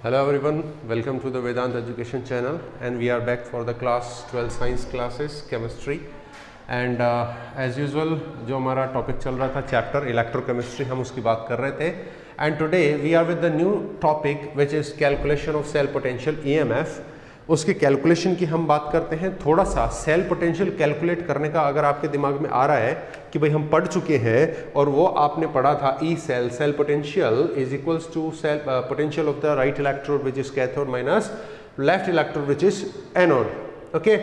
Hello everyone, welcome to the Vedant Education channel and we are back for the class 12 science classes chemistry and as usual जो हमारा topic चल रहा था chapter electrochemistry हम उसकी बात कर रहे थे and today we are with the new topic which is calculation of cell potential EMF. उसके कैलकुलेशन की हम बात करते हैं। थोड़ा सा सेल पोटेंशियल कैलकुलेट करने का अगर आपके दिमाग में आ रहा है कि भाई हम पढ़ चुके हैं और वो आपने पढ़ा था E cell cell potential is equals to cell potential of the right electrode which is cathode minus left electrode which is anode. Okay,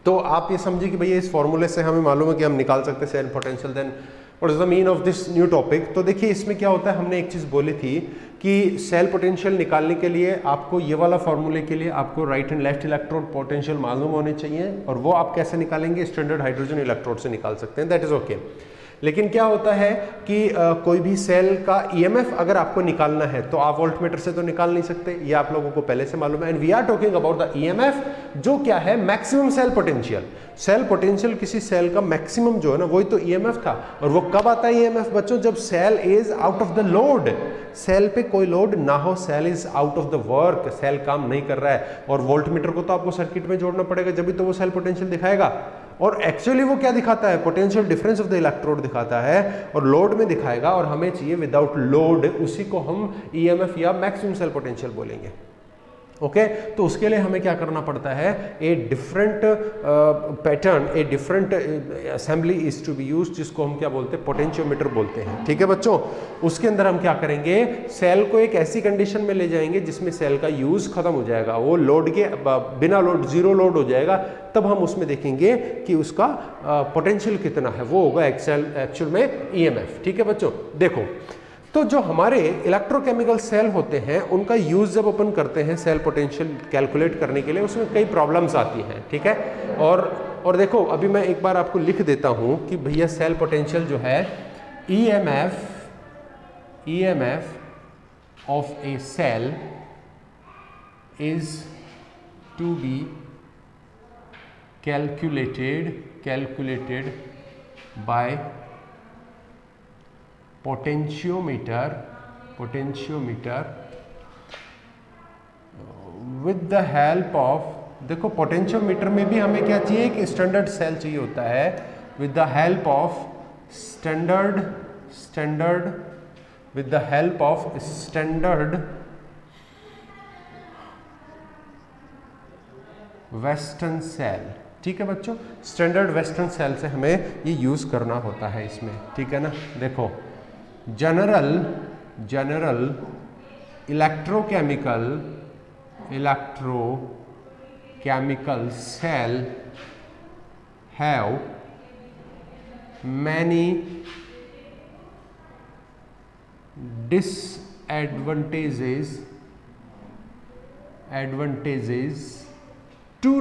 तो आप ये समझिए कि भैया इस फॉर्मूले से हमें मालूम है कि हम निकाल सकते हैं cell potential. Then what is the mean of this new topic. तो देखिए इसमें क्या होता है, हमने एक चीज़ बोली थी कि सेल पोटेंशियल निकालने के लिए आपको ये वाला फॉर्मूले के लिए आपको right and left electrode potential मालूम होने चाहिए और वो आप कैसे निकालेंगे, स्टैंडर्ड हाइड्रोजन इलेक्ट्रोड से निकाल सकते हैं, दैट इज ओके। लेकिन क्या होता है कि कोई भी सेल का ईएमएफ अगर आपको निकालना है तो आप वोल्टमीटर से तो निकाल नहीं सकते, ये आप लोगों को पहले से मालूम है। And we are talking about the EMF जो क्या है, maximum cell potential. Cell potential किसी सेल का मैक्सिमम जो है ना वही तो ईएमएफ था। और वो कब आता है ईएमएफ बच्चों, जब cell is out of the load, cell पे कोई लोड ना हो, cell is out of the work, cell काम नहीं कर रहा है। और वोल्टमीटर को तो आपको सर्किट में जोड़ना पड़ेगा जब भी तो वो सेल पोटेंशियल दिखाएगा। और एक्चुअली वो क्या दिखाता है, potential difference of the electrode दिखाता है और लोड में दिखाएगा। और हमें चाहिए विदाउट लोड, उसी को हम ईएमएफ या मैक्सिमम सेल पोटेंशियल बोलेंगे। ओके, तो उसके लिए हमें क्या करना पड़ता है, a different pattern, a different assembly is to be use, जिसको हम क्या बोलते हैं, पोटेंशियोमीटर बोलते हैं। ठीक है बच्चों, उसके अंदर हम क्या करेंगे, सेल को एक ऐसी कंडीशन में ले जाएंगे जिसमें सेल का यूज खत्म हो जाएगा, वो लोड के बिना लोड जीरो लोड हो जाएगा। तब हम उसमें देखेंगे कि उसका पोटेंशियल कितना है, वो होगा एक्चुअल में ईएमएफ। ठीक है बच्चों, देखो तो जो हमारे इलेक्ट्रोकेमिकल सेल होते हैं उनका यूज जब अपन करते हैं सेल पोटेंशियल कैलकुलेट करने के लिए, उसमें कई प्रॉब्लम्स आती हैं। ठीक है, और देखो अभी मैं एक बार आपको लिख देता हूं कि भैया सेल पोटेंशियल जो है EMF of a cell is to be calculated by potentiometer with the help of, देखो पोटेंशियोमीटर में भी हमें क्या चाहिए, एक स्टैंडर्ड सेल चाहिए होता है, with the help of standard western cell. ठीक है बच्चों, स्टैंडर्ड वेस्टर्न सेल से हमें ये यूज़ करना होता है इसमें। ठीक है ना, देखो general electrochemical cell have many disadvantages to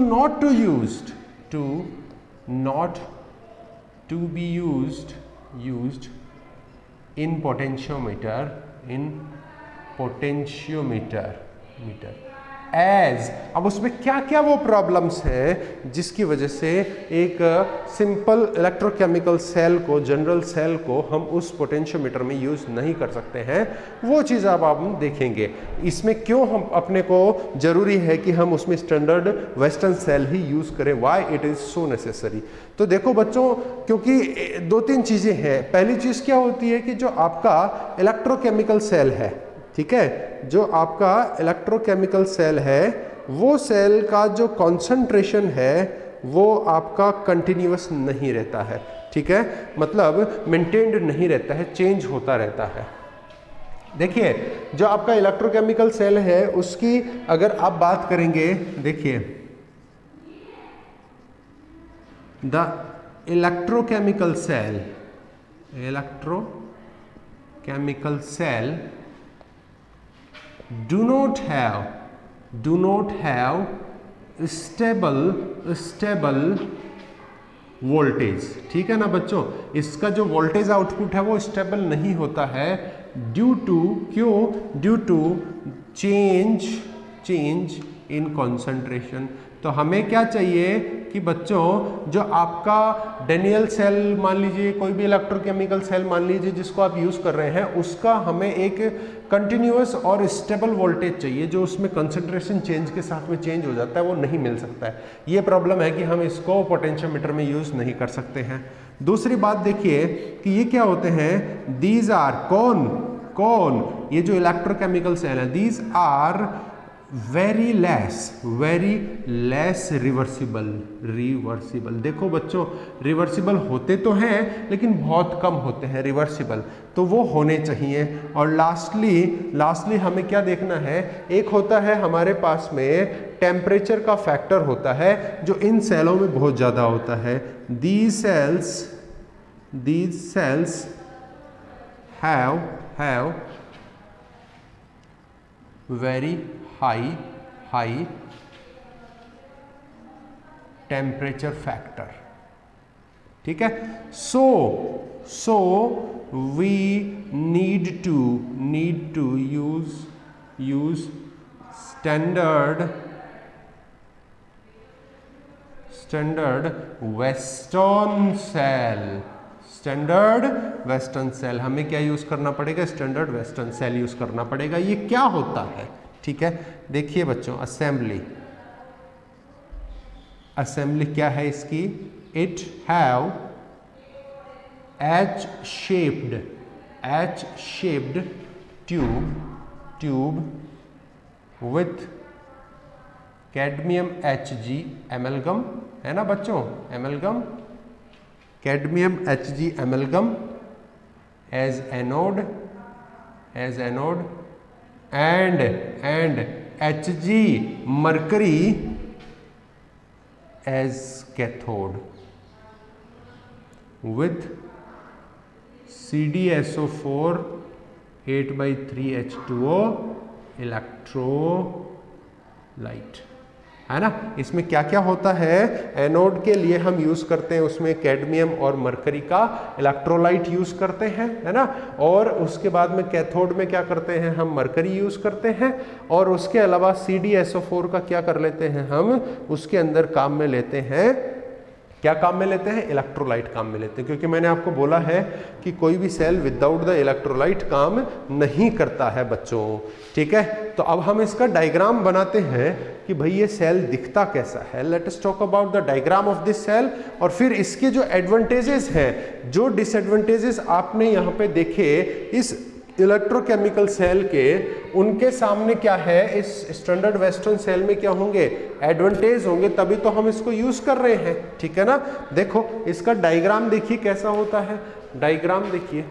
not to be used in potentiometer as. अब उसमें क्या क्या वो प्रॉब्लम्स हैं जिसकी वजह से एक सिंपल इलेक्ट्रोकेमिकल सेल को, जनरल सेल को हम उस पोटेंशियोमीटर में यूज नहीं कर सकते हैं, वो चीज़ अब हम देखेंगे। इसमें क्यों हम अपने को जरूरी है कि हम उसमें स्टैंडर्ड वेस्टर्न सेल ही यूज करें, why it is so necessary. तो देखो बच्चों, क्योंकि दो तीन चीज़ें हैं। पहली चीज़ क्या होती है कि जो आपका इलेक्ट्रोकेमिकल सेल है, ठीक है, जो आपका इलेक्ट्रोकेमिकल सेल है, वो सेल का जो कॉन्सेंट्रेशन है वो आपका कंटिन्यूअस नहीं रहता है। ठीक है, मतलब मेंटेन्ड नहीं रहता है, चेंज होता रहता है। देखिए जो आपका इलेक्ट्रोकेमिकल सेल है उसकी अगर आप बात करेंगे, देखिए the electrochemical cell do not have stable voltage. ठीक है ना बच्चों, इसका जो वोल्टेज आउटपुट है वो स्टेबल नहीं होता है due to change in concentration. तो हमें क्या चाहिए कि बच्चों जो आपका डेनियल सेल मान लीजिए, कोई भी इलेक्ट्रोकेमिकल सेल मान लीजिए जिसको आप यूज़ कर रहे हैं, उसका हमें एक कंटिन्यूअस और स्टेबल वोल्टेज चाहिए, जो उसमें कंसंट्रेशन चेंज के साथ में चेंज हो जाता है, वो नहीं मिल सकता है। ये प्रॉब्लम है कि हम इसको पोटेंशियोमीटर में यूज़ नहीं कर सकते हैं। दूसरी बात देखिए कि ये क्या होते हैं, दीज आर कौन ये जो इलेक्ट्रोकेमिकल सेल है, these are very less reversible. देखो बच्चों, रिवर्सिबल होते तो हैं लेकिन बहुत कम होते हैं रिवर्सिबल, तो वो होने चाहिए। और लास्टली हमें क्या देखना है, एक होता है हमारे पास में टेम्परेचर का फैक्टर होता है जो इन सेलों में बहुत ज़्यादा होता है। these cells have very high temperature factor, ठीक है। so we need to use standard western cell हमें क्या यूज करना पड़ेगा, स्टैंडर्ड वेस्टर्न सेल यूज करना पड़ेगा। ये क्या होता है, ठीक है। देखिए बच्चों, असेंबली क्या है इसकी, it have H shaped tube with cadmium Hg amalgam, है ना बच्चों, amalgam, cadmium Hg amalgam as anode and Hg mercury as cathode with CdSO4 8/3H2O electrolyte, है ना। इसमें क्या क्या होता है, एनोड के लिए हम यूज करते हैं उसमें कैडमियम और मरकरी का इलेक्ट्रोलाइट यूज करते हैं, है ना। और उसके बाद में कैथोड में क्या करते हैं, हम मरकरी यूज करते हैं। और उसके अलावा CdSO4 का क्या कर लेते हैं, हम उसके अंदर काम में लेते हैं, क्या काम में लेते हैं, इलेक्ट्रोलाइट काम में लेते हैं। क्योंकि मैंने आपको बोला है कि कोई भी सेल विदाउट द इलेक्ट्रोलाइट काम नहीं करता है बच्चों, ठीक है। तो अब हम इसका डायग्राम बनाते हैं कि भाई ये सेल दिखता कैसा है। Let us talk about the diagram of this cell, और फिर इसके जो एडवांटेजेस हैं, जो डिसएडवांटेजेस आपने यहाँ पे देखे इस इलेक्ट्रोकेमिकल सेल के, उनके सामने क्या है, इस स्टैंडर्ड वेस्टर्न सेल में क्या होंगे, एडवांटेज होंगे, तभी तो हम इसको यूज कर रहे हैं, ठीक है ना। देखो इसका डायग्राम देखिए कैसा होता है, डायग्राम देखिए,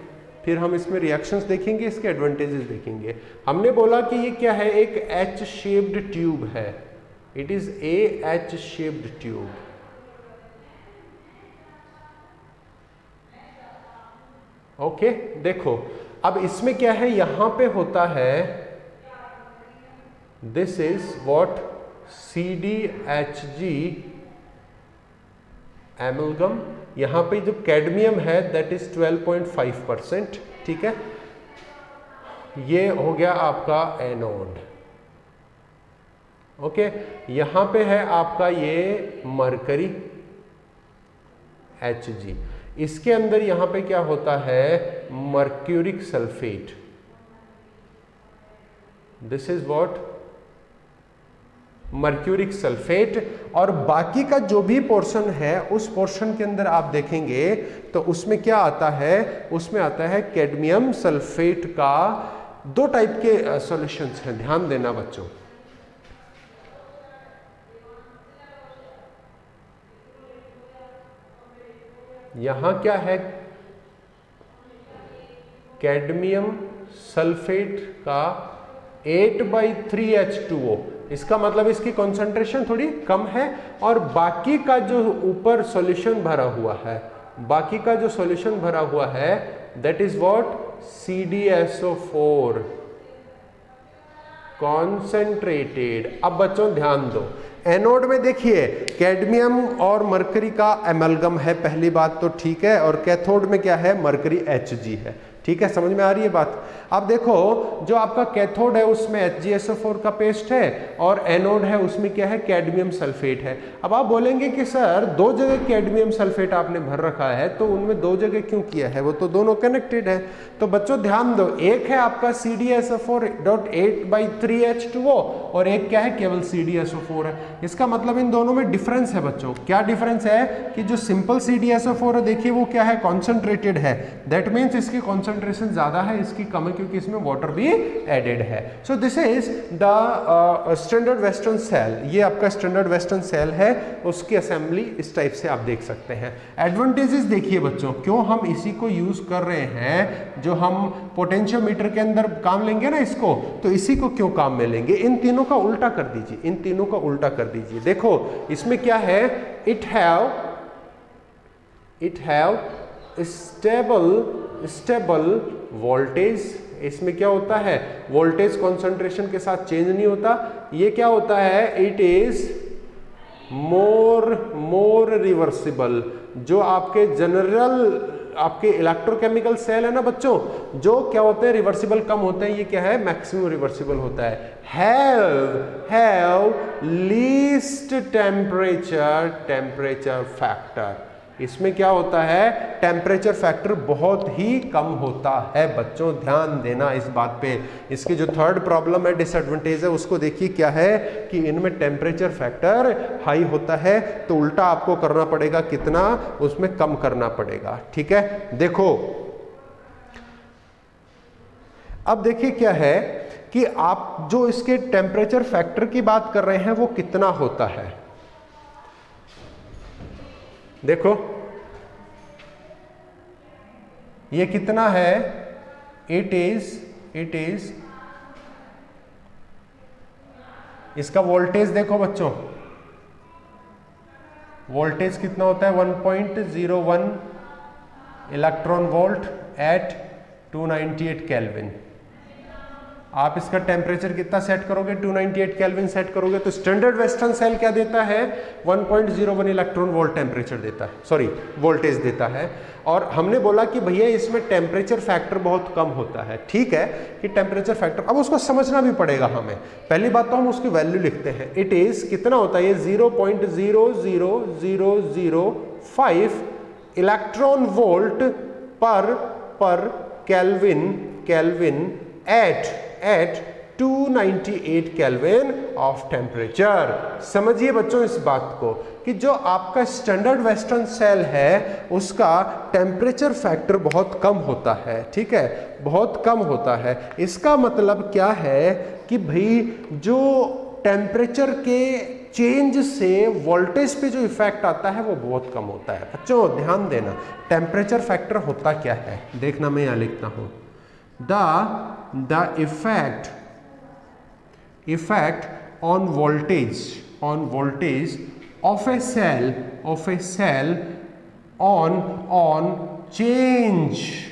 फिर हम इसमें रिएक्शंस देखेंगे, इसके एडवांटेजेस देखेंगे। हमने बोला कि ये क्या है, एक एच शेप्ड ट्यूब है, it is A H shaped tube, okay. देखो अब इसमें क्या है, यहां पे होता है, this is what CdHg amalgam, यहां पे जो कैडमियम है दैट इज 12.5%, ठीक है। ये हो गया आपका एनोड, ओके। यहां पे है आपका ये मरकरी Hg, इसके अंदर यहां पे क्या होता है, mercuric sulphate, this is what mercuric sulphate. और बाकी का जो भी पोर्शन है, उस पोर्शन के अंदर आप देखेंगे तो उसमें क्या आता है, उसमें आता है कैडमियम सल्फेट का। दो टाइप के सॉल्यूशंस हैं, ध्यान देना बच्चों। यहां क्या है, कैडमियम सल्फेट का 8/3H2O, इसका मतलब इसकी कंसंट्रेशन थोड़ी कम है। और बाकी का जो ऊपर सॉल्यूशन भरा हुआ है, बाकी का जो सॉल्यूशन भरा हुआ है that is what CdSO4 concentrated. अब बच्चों ध्यान दो, एनोड में देखिए कैडमियम और मरकरी का एमलगम है, पहली बात तो ठीक है। और कैथोड में क्या है, मरकरी Hg है, ठीक है, समझ में आ रही है बात। अब देखो जो आपका कैथोड है उसमें HgSO4 का पेस्ट है और एनोड है उसमें क्या है, कैडमियम सल्फेट है। अब आप बोलेंगे कि सर दो जगह कैडमियम सल्फेट आपने भर रखा है तो उनमें दो जगह क्यों किया है, वो तो दोनों कनेक्टेड है। तो बच्चों ध्यान दो, एक है आपका CdSO4.8/3H2O और एक क्या है, केवल CdSO4 है। इसका मतलब इन दोनों में डिफरेंस है बच्चों। क्या डिफरेंस है कि जो सिंपल CdSO4 है देखिए वो क्या है, कॉन्सेंट्रेटेड है, दैट मीन्स इसकी कॉन्सेंट्रेशन ज्यादा है, इसकी कम है क्योंकि इसमें वाटर भी एडेड है। So this is the standard western cell. ये आपका स्टैंडर्ड वेस्टर्न सेल है, उसकी असेंबली इस टाइप से आप देख सकते हैं। एडवांटेजेस देखिए बच्चों, क्यों हम इसी को यूज कर रहे हैं, जो हम पोटेंशियोमीटर के अंदर काम लेंगे ना इसको, तो इसी को क्यों काम में लेंगे। इन तीनों का उल्टा कर दीजिए, इन तीनों का उल्टा कर दीजिए। देखो इसमें क्या है, इट हैव स्टेबल वोल्टेज। इसमें क्या होता है, वोल्टेज कंसंट्रेशन के साथ चेंज नहीं होता। ये क्या होता है, इट इज मोर रिवर्सिबल। जो आपके जनरल आपके इलेक्ट्रोकेमिकल सेल है ना बच्चों, जो क्या होते हैं, रिवर्सिबल कम होते हैं, ये क्या है, मैक्सिमम रिवर्सिबल होता है। Have least temperature factor. इसमें क्या होता है, टेम्परेचर फैक्टर बहुत ही कम होता है बच्चों, ध्यान देना इस बात पे। इसकी जो थर्ड प्रॉब्लम है, डिसएडवांटेज है, उसको देखिए क्या है कि इनमें टेम्परेचर फैक्टर हाई होता है, तो उल्टा आपको करना पड़ेगा, कितना, उसमें कम करना पड़ेगा। ठीक है, देखो अब देखिए क्या है कि आप जो इसके टेम्परेचर फैक्टर की बात कर रहे हैं वो कितना होता है। देखो ये कितना है, इट इज इसका वोल्टेज देखो बच्चों, वोल्टेज कितना होता है, 1.01 इलेक्ट्रॉन वोल्ट एट 298 केल्विन। आप इसका टेम्परेचर कितना सेट करोगे, 298 केल्विन सेट करोगे, तो स्टैंडर्ड वेस्टर्न सेल क्या देता है, 1.01 इलेक्ट्रॉन वोल्ट टेम्परेचर देता है, सॉरी वोल्टेज देता है। और हमने बोला कि भैया इसमें टेम्परेचर फैक्टर बहुत कम होता है। ठीक है कि टेम्परेचर फैक्टर, अब उसको समझना भी पड़ेगा हमें। पहली बात तो हम उसकी वैल्यू लिखते हैं, इट इज कितना होता है, ये 0.00005 इलेक्ट्रॉन वोल्ट पर kelvin at 298 kelvin of temperature. समझिए बच्चों इस बात को कि जो आपका स्टैंडर्ड वेस्टर्न सेल है उसका टेम्परेचर फैक्टर बहुत कम होता है। ठीक है, बहुत कम होता है। इसका मतलब क्या है कि भाई जो टेम्परेचर के चेंज से वोल्टेज पे जो इफेक्ट आता है वो बहुत कम होता है। बच्चों ध्यान देना, टेम्परेचर फैक्टर होता क्या है, देखना मैं यहां लिखता हूं, the effect on voltage of a cell on change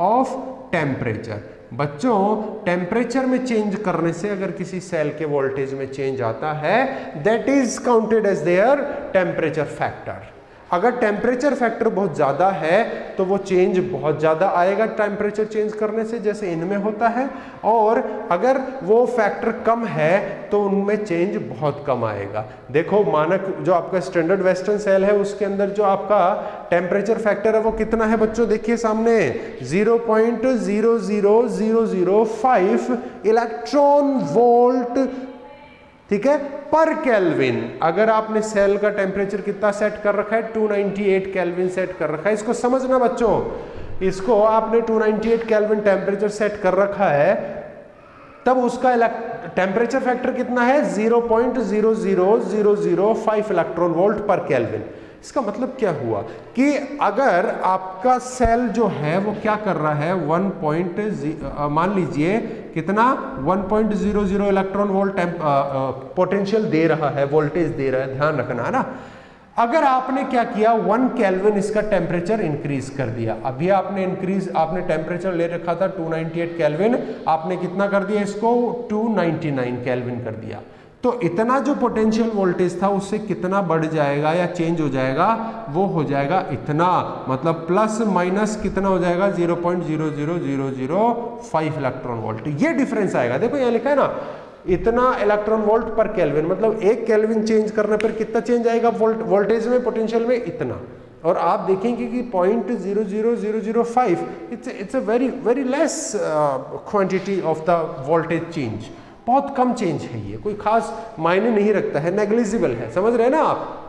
of temperature। बच्चों टेम्परेचर में चेंज करने से अगर किसी सेल के वोल्टेज में चेंज आता है, that is counted as there temperature factor. अगर टेम्परेचर फैक्टर बहुत ज़्यादा है तो वो चेंज बहुत ज़्यादा आएगा टेम्परेचर चेंज करने से, जैसे इनमें होता है, और अगर वो फैक्टर कम है तो उनमें चेंज बहुत कम आएगा। देखो मानक जो आपका स्टैंडर्ड वेस्टर्न सेल है उसके अंदर जो आपका टेम्परेचर फैक्टर है वो कितना है बच्चों, देखिए सामने 0.00005 इलेक्ट्रॉन वोल्ट, ठीक है, पर केल्विन। अगर आपने सेल का टेम्परेचर कितना सेट कर रखा है, 298 केल्विन सेट कर रखा है। इसको समझना बच्चों, इसको आपने 298 केल्विन टेम्परेचर सेट कर रखा है, तब उसका टेम्परेचर फैक्टर कितना है, 0.00005 इलेक्ट्रॉन वोल्ट पर केल्विन। इसका मतलब क्या हुआ कि अगर आपका सेल जो है वो क्या कर रहा है, मान लीजिए कितना, 1.00 इलेक्ट्रॉन वोल्ट पोटेंशियल दे रहा है, वोल्टेज दे रहा है, ध्यान रखना है ना। अगर आपने क्या किया, 1 केल्विन इसका टेम्परेचर इंक्रीज कर दिया। अभी आपने टेम्परेचर ले रखा था 298 केल्विन, आपने कितना कर दिया इसको, 299 केल्विन कर दिया। तो इतना जो पोटेंशियल वोल्टेज था उससे कितना बढ़ जाएगा या चेंज हो जाएगा, वो हो जाएगा इतना, मतलब प्लस माइनस कितना हो जाएगा 0.00005 इलेक्ट्रॉन वोल्ट, ये डिफरेंस आएगा। देखो यहाँ लिखा है ना इतना इलेक्ट्रॉन वोल्ट पर केल्विन, मतलब 1 केल्विन चेंज करने पर कितना चेंज आएगा वोल्टेज में, पोटेंशियल में इतना। और आप देखेंगे कि 0.00005 it's a very less quantity of the voltage change, बहुत कम चेंज है, ये कोई खास मायने नहीं रखता है, नेग्लिजिबल है, समझ रहे हैं ना आप।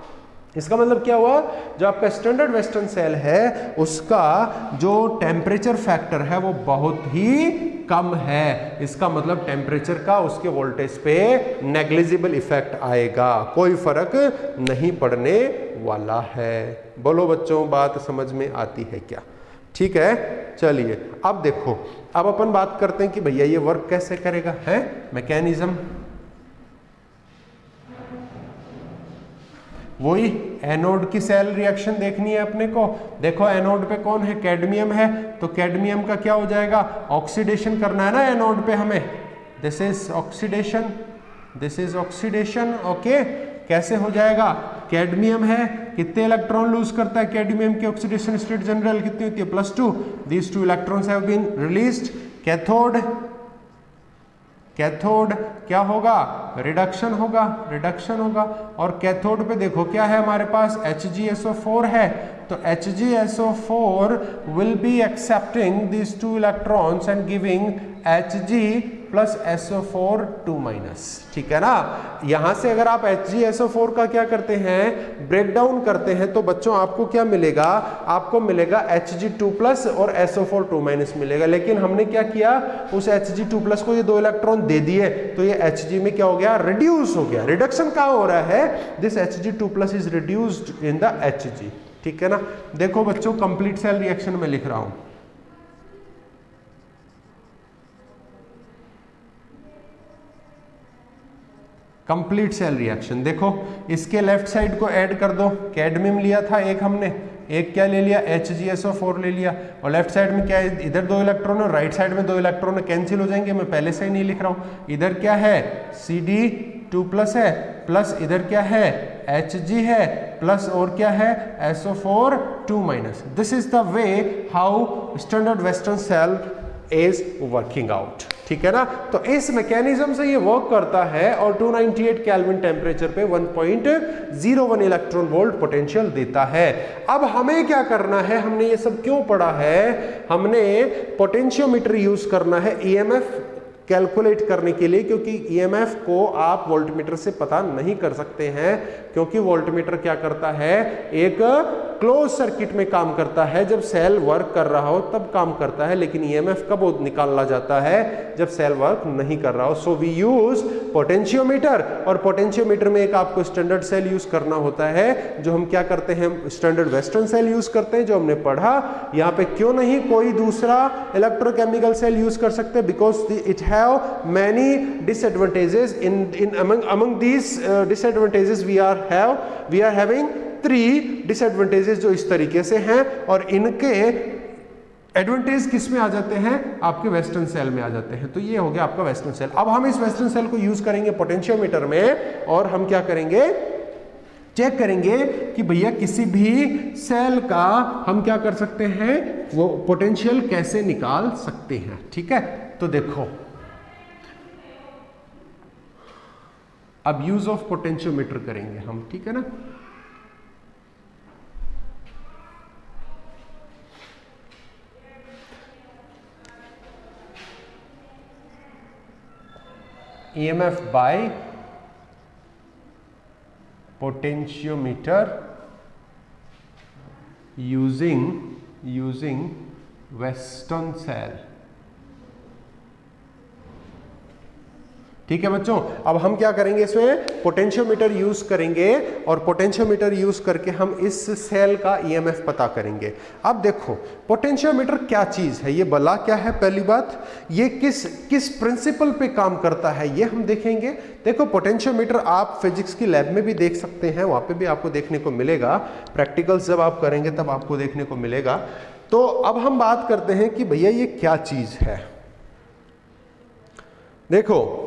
इसका मतलब क्या हुआ, जो आपका स्टैंडर्ड वेस्टर्न सेल है उसका जो टेम्परेचर फैक्टर है वो बहुत ही कम है, इसका मतलब टेम्परेचर का उसके वोल्टेज पे नेग्लिजिबल इफेक्ट आएगा, कोई फर्क नहीं पड़ने वाला है। बोलो बच्चों, बात समझ में आती है क्या? ठीक है, चलिए अब देखो, अब अपन बात करते हैं कि भैया ये वर्क कैसे करेगा, है मैकेनिज्म। वही एनोड की सेल रिएक्शन देखनी है अपने को। देखो एनोड पे कौन है, कैडमियम है, तो कैडमियम का क्या हो जाएगा, ऑक्सीडेशन करना है ना एनोड पे हमें, this is oxidation, this is oxidation. Okay, कैसे हो जाएगा, कैडमियम है, कितने इलेक्ट्रॉन लूज करता है कैडमियम की ऑक्सीडेशन स्टेट जनरल कितनी होती है, +2, these 2 electrons have been released. Cathode, cathode क्या होगा, रिडक्शन होगा, रिडक्शन होगा। और कैथोड पे देखो क्या है हमारे पास, HgSO4 है, तो HgSO4 will be accepting these 2 electrons and giving Hg plus SO4 2-, ठीक है ना। यहां से अगर आप HgSO4 का क्या करते हैं, ब्रेक डाउन करते हैं, तो बच्चों आपको क्या मिलेगा, आपको मिलेगा Hg2+ और SO4 2- मिलेगा। लेकिन हमने क्या किया, उस Hg2+ को ये 2 इलेक्ट्रॉन दे दिए, तो ये Hg में क्या हो गया, रिड्यूस हो गया। रिडक्शन कहाँ हो रहा है, this Hg2+ is reduced in the Hg, ठीक है ना। देखो बच्चों, कंप्लीट सेल रिएक्शन में लिख रहा हूं, कंप्लीट सेल रिएक्शन। देखो इसके लेफ्ट साइड को ऐड कर दो, कैडमियम लिया था एक हमने, एक क्या ले लिया, HgSO4 ले लिया, और लेफ्ट साइड में क्या है, इधर 2 इलेक्ट्रॉन है, राइट साइड में 2 इलेक्ट्रॉन है, कैंसिल हो जाएंगे, मैं पहले से ही नहीं लिख रहा हूं। इधर क्या है, Cd2+ है, प्लस इधर क्या है, Hg है, प्लस और क्या है, SO4 2-। This is the way how standard western cell is working out, ठीक है ना। तो इस मैकेनिज्म से ये वर्क करता है और 298 केल्विन टेम्परेचर पे 1.01 इलेक्ट्रॉन वोल्ट पोटेंशियल देता है। अब हमें क्या करना है, हमने ये सब क्यों पढ़ा है, हमने पोटेंशियोमीटर यूज करना है ईएमएफ कैलकुलेट करने के लिए, क्योंकि ईएमएफ को आप वोल्टमीटर से पता नहीं कर सकते हैं, क्योंकि वोल्टमीटर क्या करता है, एक क्लोज सर्किट में काम करता है, जब सेल वर्क कर रहा हो तब काम करता है, लेकिन ईएमएफ कब निकाला जाता है, जब सेल वर्क नहीं कर रहा हो। सो वी यूज पोटेंशियोमीटर, और पोटेंशियोमीटर में एक आपको स्टैंडर्ड सेल यूज करना होता है, जो हम क्या करते हैं, स्टैंडर्ड वेस्टर्न सेल यूज करते हैं, जो हमने पढ़ा। यहाँ पे क्यों नहीं कोई दूसरा इलेक्ट्रोकेमिकल सेल यूज कर सकते, because it have many disadvantages. In among these disadvantages we are having 3 disadvantages जो इस तरीके से हैं, और इनके एडवांटेज किस में आ जाते हैं, आपके वेस्टर्न सेल में आ जाते हैं। तो ये हो गया आपका वेस्टर्न सेल। अब हम इस वेस्टर्न सेल को यूज करेंगे पोटेंशियोमीटर में, और हम क्या करेंगे, चेक करेंगे कि भैया किसी भी सेल का हम क्या कर सकते हैं, वो पोटेंशियल कैसे निकाल सकते हैं, ठीक है। तो देखो अब यूज ऑफ पोटेंशियोमीटर करेंगे हम, ठीक है ना। EMF by potentiometer using Western cell, ठीक है बच्चों। अब हम क्या करेंगे, इसमें पोटेंशियोमीटर यूज करेंगे, और पोटेंशियोमीटर यूज करके हम इस सेल का ईएमएफ पता करेंगे। अब देखो पोटेंशियोमीटर क्या चीज है, ये बला क्या है, पहली बात ये किस प्रिंसिपल पे काम करता है ये हम देखेंगे। देखो पोटेंशियोमीटर आप फिजिक्स की लैब में भी देख सकते हैं, वहां पे भी आपको देखने को मिलेगा, प्रैक्टिकल्स जब आप करेंगे तब आपको देखने को मिलेगा। तो अब हम बात करते हैं कि भैया ये क्या चीज है। देखो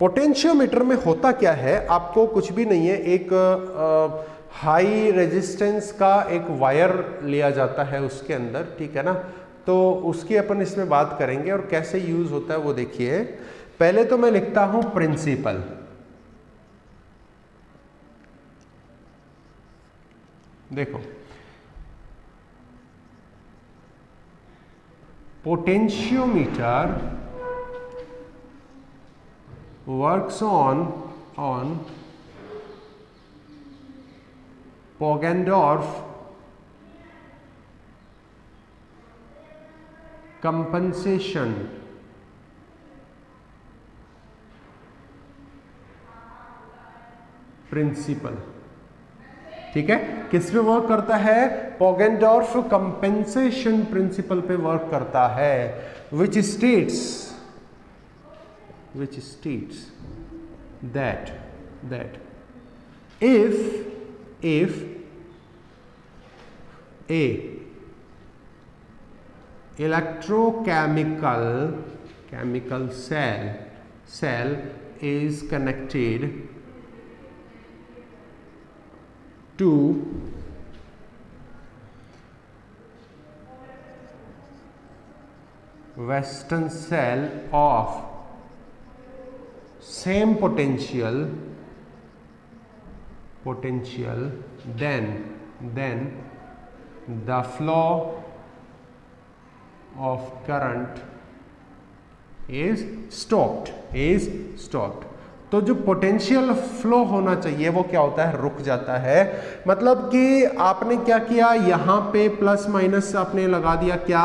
पोटेंशियोमीटर में होता क्या है, आपको कुछ भी नहीं है, एक हाई रेजिस्टेंस का एक वायर लिया जाता है उसके अंदर, ठीक है ना। तो उसकी अपन इसमें बात करेंगे और कैसे यूज होता है वो देखिए। पहले तो मैं लिखता हूं प्रिंसिपल, देखो potentiometer works on Poggendorff compensation principle, ठीक है। किस पे वर्क करता है? Poggendorff कंपेंसेशन प्रिंसिपल पे वर्क करता है, which states that if a electrochemical cell is connected to Western cell of same potential, then the flow of current is stopped. तो जो पोटेंशियल फ्लो होना चाहिए वो क्या होता है? रुक जाता है। मतलब कि आपने क्या किया, यहाँ पे प्लस माइनस आपने लगा दिया, क्या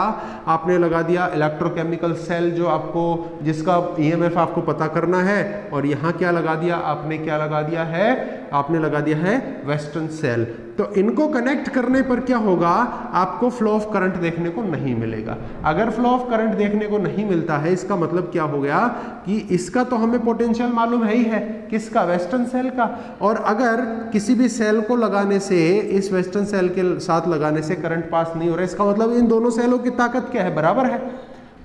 आपने लगा दिया? इलेक्ट्रोकेमिकल सेल जो आपको, जिसका ईएमएफ आपको पता करना है, और यहाँ क्या लगा दिया आपने? क्या लगा दिया है आपने? लगा दिया है वेस्टर्न सेल। तो इनको कनेक्ट करने पर क्या होगा? आपको फ्लो ऑफ करंट देखने को नहीं मिलेगा। अगर फ्लो ऑफ करंट देखने को नहीं मिलता है, इसका मतलब क्या हो गया कि इसका तो हमें पोटेंशियल मालूम है ही है, किसका? वेस्टर्न सेल का। और अगर किसी भी सेल को लगाने से, इस वेस्टर्न सेल के साथ लगाने से करंट पास नहीं हो रहा है, इसका मतलब इन दोनों सेलों की ताकत क्या है? बराबर है।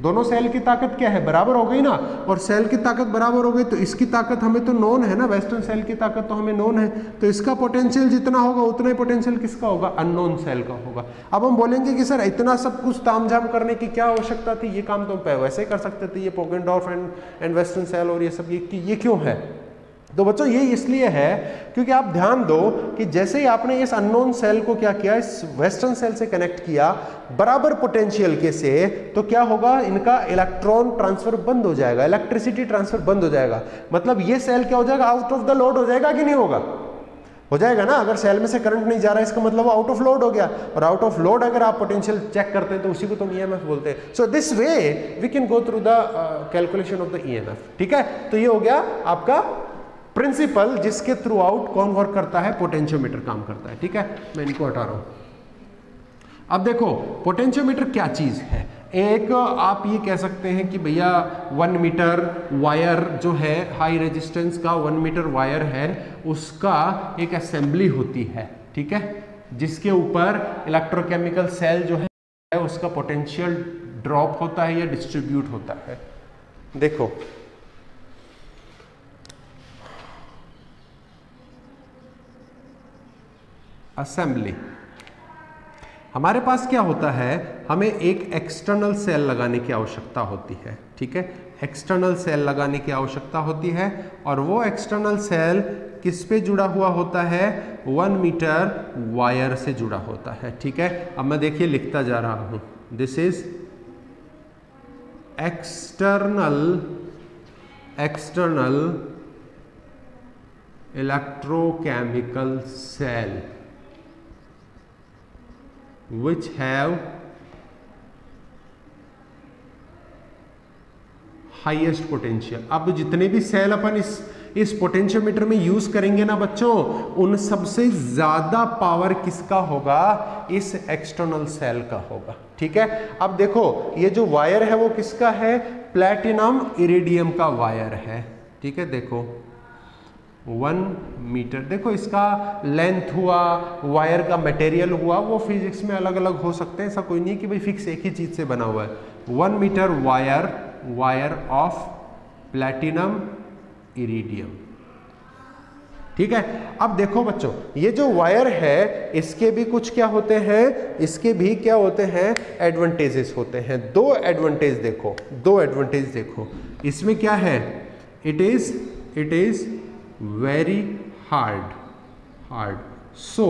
दोनों सेल की ताकत क्या है? बराबर हो गई ना। और सेल की ताकत बराबर हो गई तो इसकी ताकत हमें तो नोन है ना, वेस्टर्न सेल की ताकत तो हमें नोन है, तो इसका पोटेंशियल जितना होगा उतना ही पोटेंशियल किसका होगा? अननोन सेल का होगा। अब हम बोलेंगे कि सर इतना सब कुछ तामझाम करने की क्या आवश्यकता थी, ये काम तो वैसे ही कर सकते थे, ये पोगेंडॉर्फ एंड वेस्टर्न सेल और ये सब, ये क्यों है? तो बच्चों ये इसलिए है क्योंकि आप ध्यान दो कि जैसे ही आपने इस अननोन सेल को क्या किया, इस वेस्टर्न सेल से कनेक्ट किया बराबर पोटेंशियल के से, तो क्या होगा? इनका इलेक्ट्रॉन ट्रांसफर बंद हो जाएगा, इलेक्ट्रिसिटी ट्रांसफर बंद हो जाएगा। मतलब ये सेल क्या हो जाएगा? आउट ऑफ द लोड हो जाएगा कि नहीं होगा? हो जाएगा ना। अगर सेल में से करंट नहीं जा रहा है, इसका मतलब आउट ऑफ लोड हो गया। और आउट ऑफ लोड अगर आप पोटेंशियल चेक करते हैं तो उसी को तो ईएमएफ बोलते हैं। So this way we can go through the calculation of the EMF, ठीक है। तो ये हो गया आपका प्रिंसिपल जिसके थ्रू आउट कौन वर्क करता है? पोटेंशियोमीटर काम करता है, ठीक है। मैं इनको हटा रहा हूं। अब देखो पोटेंशियोमीटर क्या चीज है। एक आप ये कह सकते हैं कि भैया 1 मीटर वायर जो है, हाई रेजिस्टेंस का 1 मीटर वायर है, उसका एक असेंबली होती है, ठीक है, जिसके ऊपर इलेक्ट्रोकेमिकल सेल जो है उसका पोटेंशियल ड्रॉप होता है या डिस्ट्रीब्यूट होता है। देखो असेंबली, हमारे पास क्या होता है? हमें एक एक्सटर्नल सेल लगाने की आवश्यकता होती है, ठीक है। एक्सटर्नल सेल लगाने की आवश्यकता होती है और वो एक्सटर्नल सेल किस पे जुड़ा हुआ होता है? 1 मीटर वायर से जुड़ा होता है, ठीक है। अब मैं देखिए लिखता जा रहा हूं, this is external electrochemical cell which have highest potential। अब जितने भी सेल अपन इस पोटेंशियोमीटर में यूज करेंगे ना बच्चों, उन सबसे ज्यादा पावर किसका होगा? इस एक्सटर्नल सेल का होगा, ठीक है। अब देखो ये जो वायर है वो किसका है? प्लैटिनम इरिडियम का वायर है, ठीक है। देखो 1 मीटर, देखो इसका लेंथ हुआ, वायर का मटेरियल हुआ, वो फिजिक्स में अलग अलग हो सकते हैं, ऐसा कोई नहीं कि भाई फिक्स एक ही चीज से बना हुआ है। 1 meter wire of platinum iridium. ठीक है, अब देखो बच्चों, ये जो वायर है इसके भी कुछ क्या होते हैं, इसके भी क्या होते हैं, एडवांटेजेस होते हैं। दो एडवांटेज देखो, दो एडवांटेज देखो। इसमें क्या है, it is very hard, so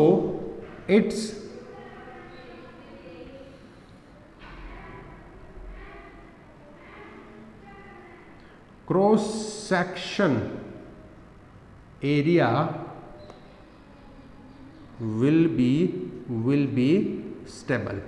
it's cross section area will be stable.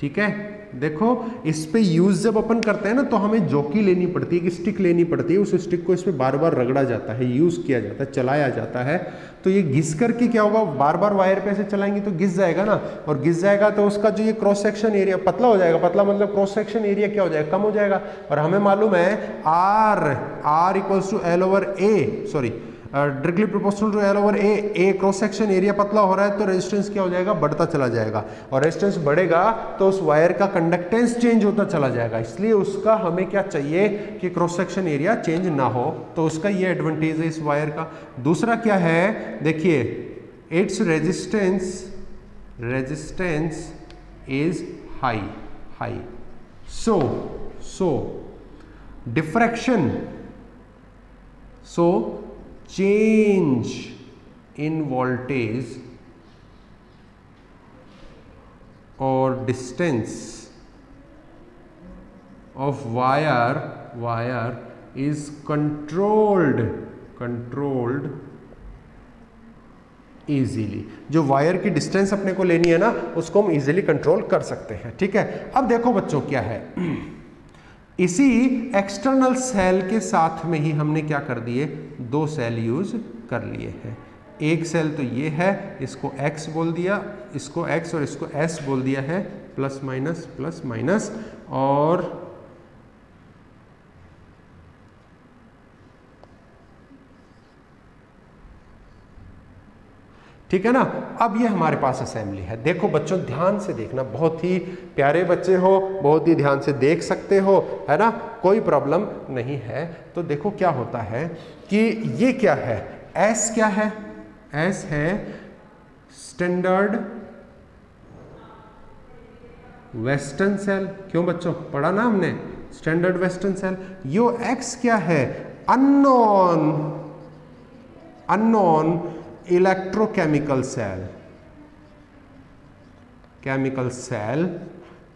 ठीक है, देखो इस पे यूज जब अपन करते हैं ना तो हमें जॉकी लेनी पड़ती है, एक स्टिक लेनी पड़ती है, उस स्टिक को इस पे बार बार रगड़ा जाता है, यूज किया जाता है, चलाया जाता है। तो ये घिस करके क्या होगा, बार बार वायर पे ऐसे चलाएंगे तो घिस जाएगा ना, और घिस जाएगा तो उसका जो ये क्रॉस सेक्शन एरिया पतला हो जाएगा। पतला मतलब क्रॉस सेक्शन एरिया क्या हो जाएगा, कम हो जाएगा। और हमें मालूम है R equals to L over A, sorry directly proportional to L over A cross section area पतला हो रहा है तो रेजिस्टेंस क्या हो जाएगा, बढ़ता चला जाएगा। और रेजिस्टेंस बढ़ेगा तो उस वायर का कंडक्टेंस चेंज होता चला जाएगा। इसलिए उसका हमें क्या चाहिए कि क्रॉस सेक्शन एरिया चेंज ना हो, तो उसका ये एडवांटेज है इस वायर का। दूसरा क्या है, देखिए its resistance is high, so diffraction, so change in voltage or distance of wire is controlled easily। जो वायर की डिस्टेंस अपने को लेनी है ना उसको हम इजीली कंट्रोल कर सकते हैं। ठीक है, अब देखो बच्चों क्या है, इसी एक्सटर्नल सेल के साथ में ही हमने क्या कर दिए, दो सेल यूज कर लिए हैं। एक सेल तो ये है, इसको X बोल दिया, इसको X और इसको S बोल दिया है, प्लस माइनस, और ठीक है ना। अब ये हमारे पास असेंबली है। देखो बच्चों ध्यान से देखना, बहुत ही प्यारे बच्चे हो, बहुत ही ध्यान से देख सकते हो, है ना, कोई प्रॉब्लम नहीं है। तो देखो क्या होता है कि ये क्या है, S क्या है, S है स्टैंडर्ड वेस्टर्न सेल। क्यों बच्चों, पढ़ा ना हमने, स्टैंडर्ड वेस्टर्न सेल। यो X क्या है, अननोन इलेक्ट्रोकेमिकल सेल,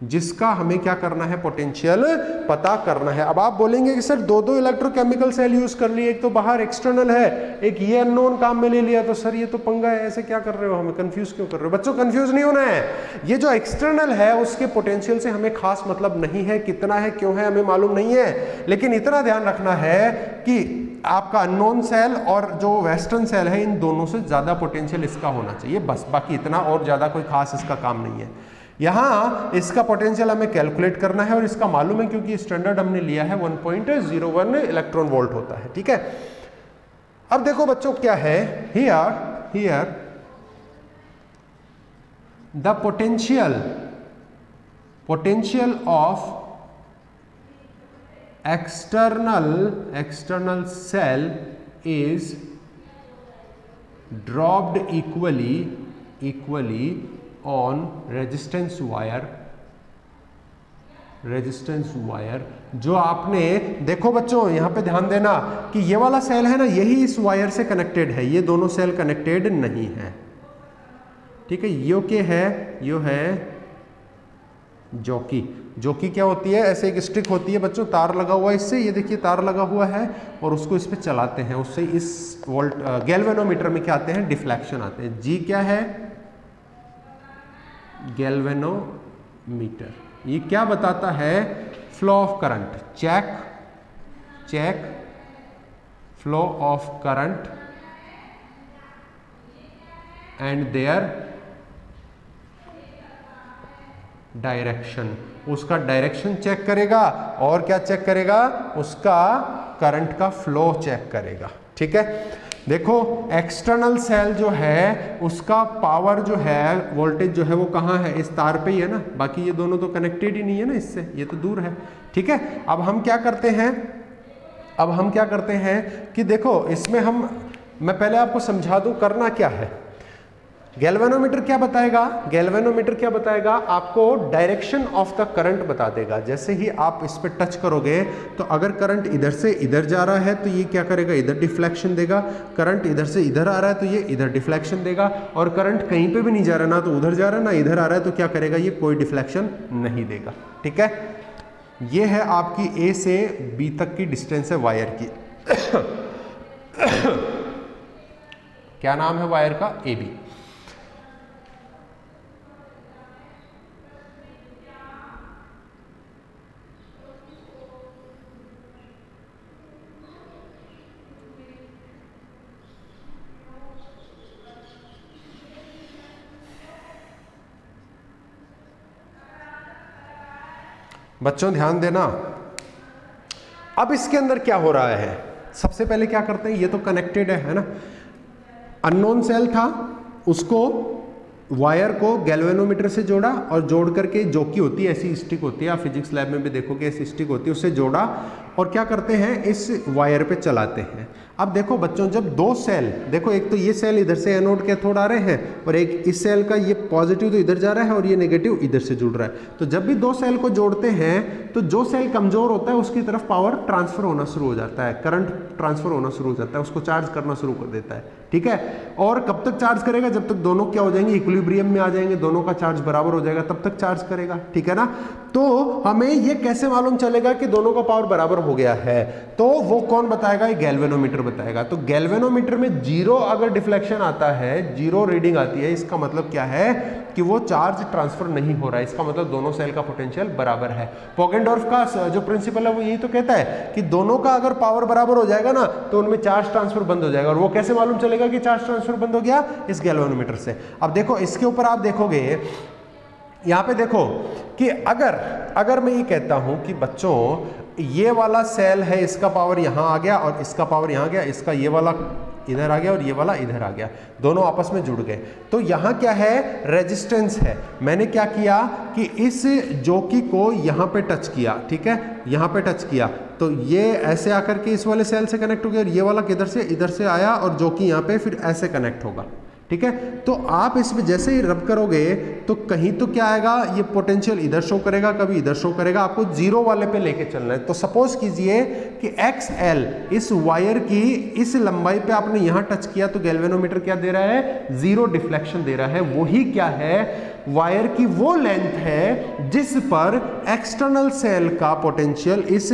जिसका हमें क्या करना है, पोटेंशियल पता करना है। अब आप बोलेंगे कि सर दो इलेक्ट्रोकेमिकल सेल यूज कर लिए, एक तो बाहर एक्सटर्नल है, एक ये अननोन काम में ले लिया, तो सर ये तो पंगा है, ऐसे क्या कर रहे हो, हमें कंफ्यूज क्यों कर रहे हो। बच्चों कंफ्यूज नहीं होना है, ये जो एक्सटर्नल है उसके पोटेंशियल से हमें खास मतलब नहीं है, कितना है क्यों है हमें मालूम नहीं है, लेकिन इतना ध्यान रखना है कि आपका अननोन सेल और जो वेस्टर्न सेल है इन दोनों से ज्यादा पोटेंशियल इसका होना चाहिए, बस, बाकी इतना और ज्यादा कोई खास इसका काम नहीं है। यहाँ इसका पोटेंशियल हमें कैलकुलेट करना है और इसका मालूम है क्योंकि स्टैंडर्ड हमने लिया है 1.01 इलेक्ट्रॉन वोल्ट होता है। ठीक है, अब देखो बच्चों क्या है, here the potential of external cell is dropped equally on resistance wire। जो आपने देखो बच्चों यहां पे ध्यान देना कि ये वाला सेल है ना, यही इस वायर से कनेक्टेड है, ये दोनों सेल कनेक्टेड नहीं है। ठीक है, यो के है, यो है जॉकी क्या होती है, ऐसे एक स्टिक होती है बच्चों, तार लगा हुआ है इससे, ये देखिए तार लगा हुआ है, और उसको इस पे चलाते हैं, उससे इस वोल्ट गैल्वेनोमीटर में क्या आते हैं, डिफ्लेक्शन आते हैं। जी क्या है, गैल्वेनोमीटर, ये क्या बताता है, flow of current, check flow of current and there direction, उसका डायरेक्शन चेक करेगा, और क्या चेक करेगा, उसका करंट का फ्लो चेक करेगा। ठीक है, देखो एक्सटर्नल सेल जो है उसका पावर जो है, वोल्टेज जो है वो कहाँ है, इस तार पे ही है ना, बाकी ये दोनों तो कनेक्टेड ही नहीं है ना इससे, ये तो दूर है। ठीक है, अब हम क्या करते हैं, अब हम क्या करते हैं कि देखो इसमें मैं पहले आपको समझा दूं करना क्या है। गैल्वेनोमीटर क्या बताएगा? गैल्वेनोमीटर क्या बताएगा? आपको डायरेक्शन ऑफ द करंट बता देगा। जैसे ही आप इस पे टच करोगे तो अगर करंट इधर से इधर जा रहा है तो ये क्या करेगा? इधर डिफ्लेक्शन देगा। करंट इधर से इधर आ रहा है तो ये इधर डिफ्लेक्शन देगा। और करंट कहीं पे भी नहीं जा रहा, ना तो उधर जा रहा है ना इधर आ रहा है, तो क्या करेगा? ये कोई डिफ्लेक्शन नहीं देगा। ठीक है, ये है आपकी ए से बी तक की डिस्टेंस है वायर की। क्या नाम है वायर का? A B. बच्चों ध्यान देना, अब इसके अंदर क्या हो रहा है? सबसे पहले क्या करते हैं, ये तो कनेक्टेड है ना। अननोन सेल था, उसको वायर को गैल्वेनोमीटर से जोड़ा और जोड़ करके जो की होती है ऐसी स्टिक होती है, आप फिजिक्स लैब में भी देखोगे ऐसी स्टिक होती है, उससे जोड़ा और क्या करते हैं इस वायर पे चलाते हैं। अब देखो बच्चों, जब दो सेल, देखो एक तो ये सेल इधर से एनोड कैथोड आ रहे हैं और एक इस सेल का ये पॉजिटिव तो इधर जा रहा है और ये नेगेटिव इधर से जुड़ रहा है। तो जब भी दो सेल को जोड़ते हैं तो जो सेल कमजोर होता है उसकी तरफ पावर ट्रांसफर होना शुरू हो जाता है, करंट ट्रांसफर होना शुरू हो जाता है, उसको चार्ज करना शुरू कर देता है। ठीक है, और कब तक चार्ज करेगा? जब तक दोनों क्या हो जाएंगे? इक्विलिब्रियम में आ जाएंगे, दोनों का चार्ज बराबर हो जाएगा, तब तक चार्ज करेगा। ठीक है ना। तो हमें ये कैसे मालूम चलेगा कि दोनों का पावर बराबर हो गया है? तो वो कौन बताएगा? गैल्वेनोमीटर बताएगा। तो गैल्वेनोमीटर में जीरो अगर डिफ्लेक्शन आता है, जीरो रीडिंग आती है, इसका मतलब क्या है कि वो चार्ज ट्रांसफर नहीं हो रहा है, इसका मतलब दोनों सेल का पोटेंशियल बराबर है। पोगेनडॉर्फ का जो प्रिंसिपल है वो यही तो कहता है कि दोनों का अगर पावर बराबर हो जाएगा ना तो उनमें चार्ज ट्रांसफर बंद हो जाएगा। और वो कैसे मालूम चलेगा कि चार्ज ट्रांसफर बंद हो गया? इस गैल्वेनोमीटर से। अब देखो इसके ऊपर आप देखोगे, यहां पे देखो कि अगर मैं ये कहता हूं कि बच्चों ये वाला सेल है, इसका पावर यहां आ गया और इसका पावर यहां गया, इसका ये वाला इधर आ गया और ये वाला इधर आ गया, दोनों आपस में जुड़ गए, तो यहां क्या है? रेजिस्टेंस है। मैंने क्या किया कि इस जोकी को यहां पे टच किया, ठीक है, यहां पे टच किया तो ये ऐसे आकर के इस वाले सेल से कनेक्ट हो गया और ये वाला किधर से? इधर से आया और जोकी यहां पे फिर ऐसे कनेक्ट होगा। ठीक है, तो आप इसमें जैसे ही रब करोगे तो कहीं तो क्या आएगा? ये पोटेंशियल इधर शो करेगा, कभी इधर शो करेगा, आपको जीरो वाले पे लेके चलना है। तो सपोज कीजिए कि XL इस वायर की इस लंबाई पे आपने यहां टच किया तो गैल्वेनोमीटर क्या दे रहा है? जीरो डिफ्लेक्शन दे रहा है। वही क्या है? वायर की वो लेंथ है जिस पर एक्सटर्नल सेल का पोटेंशियल इस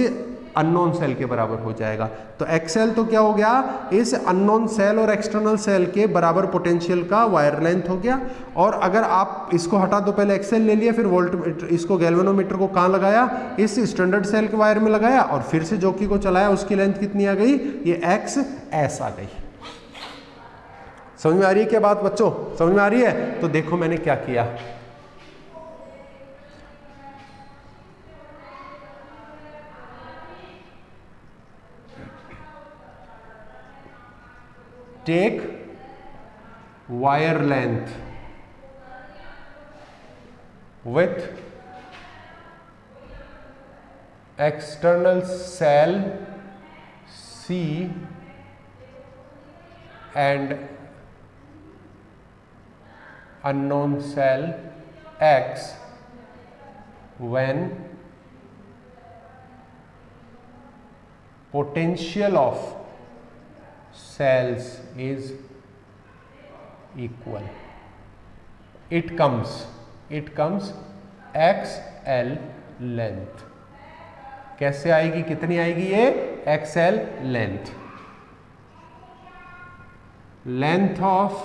अननोन सेल के बराबर हो जाएगा। तो XL तो क्या हो गया? इस अननोन सेल और एक्सटर्नल सेल के बराबर पोटेंशियल का वायर लेंथ हो गया। और अगर आप इसको हटा दो, पहले XL ले लिया, फिर वोल्टमीटर, इसको गैल्वेनोमीटर को कहां लगाया? इस स्टैंडर्ड सेल के वायर में लगाया और फिर से जोकी को चलाया, उसकी लेंथ कितनी आ गई? ये XS आ गई। समझ में आ रही है क्या बात बच्चों? समझ में आ रही है? तो देखो मैंने क्या किया, take wire length with external cell C and unknown cell X when potential of cells is equal. It comes XL length। कैसे आएगी? कितनी आएगी ये? XL length, length of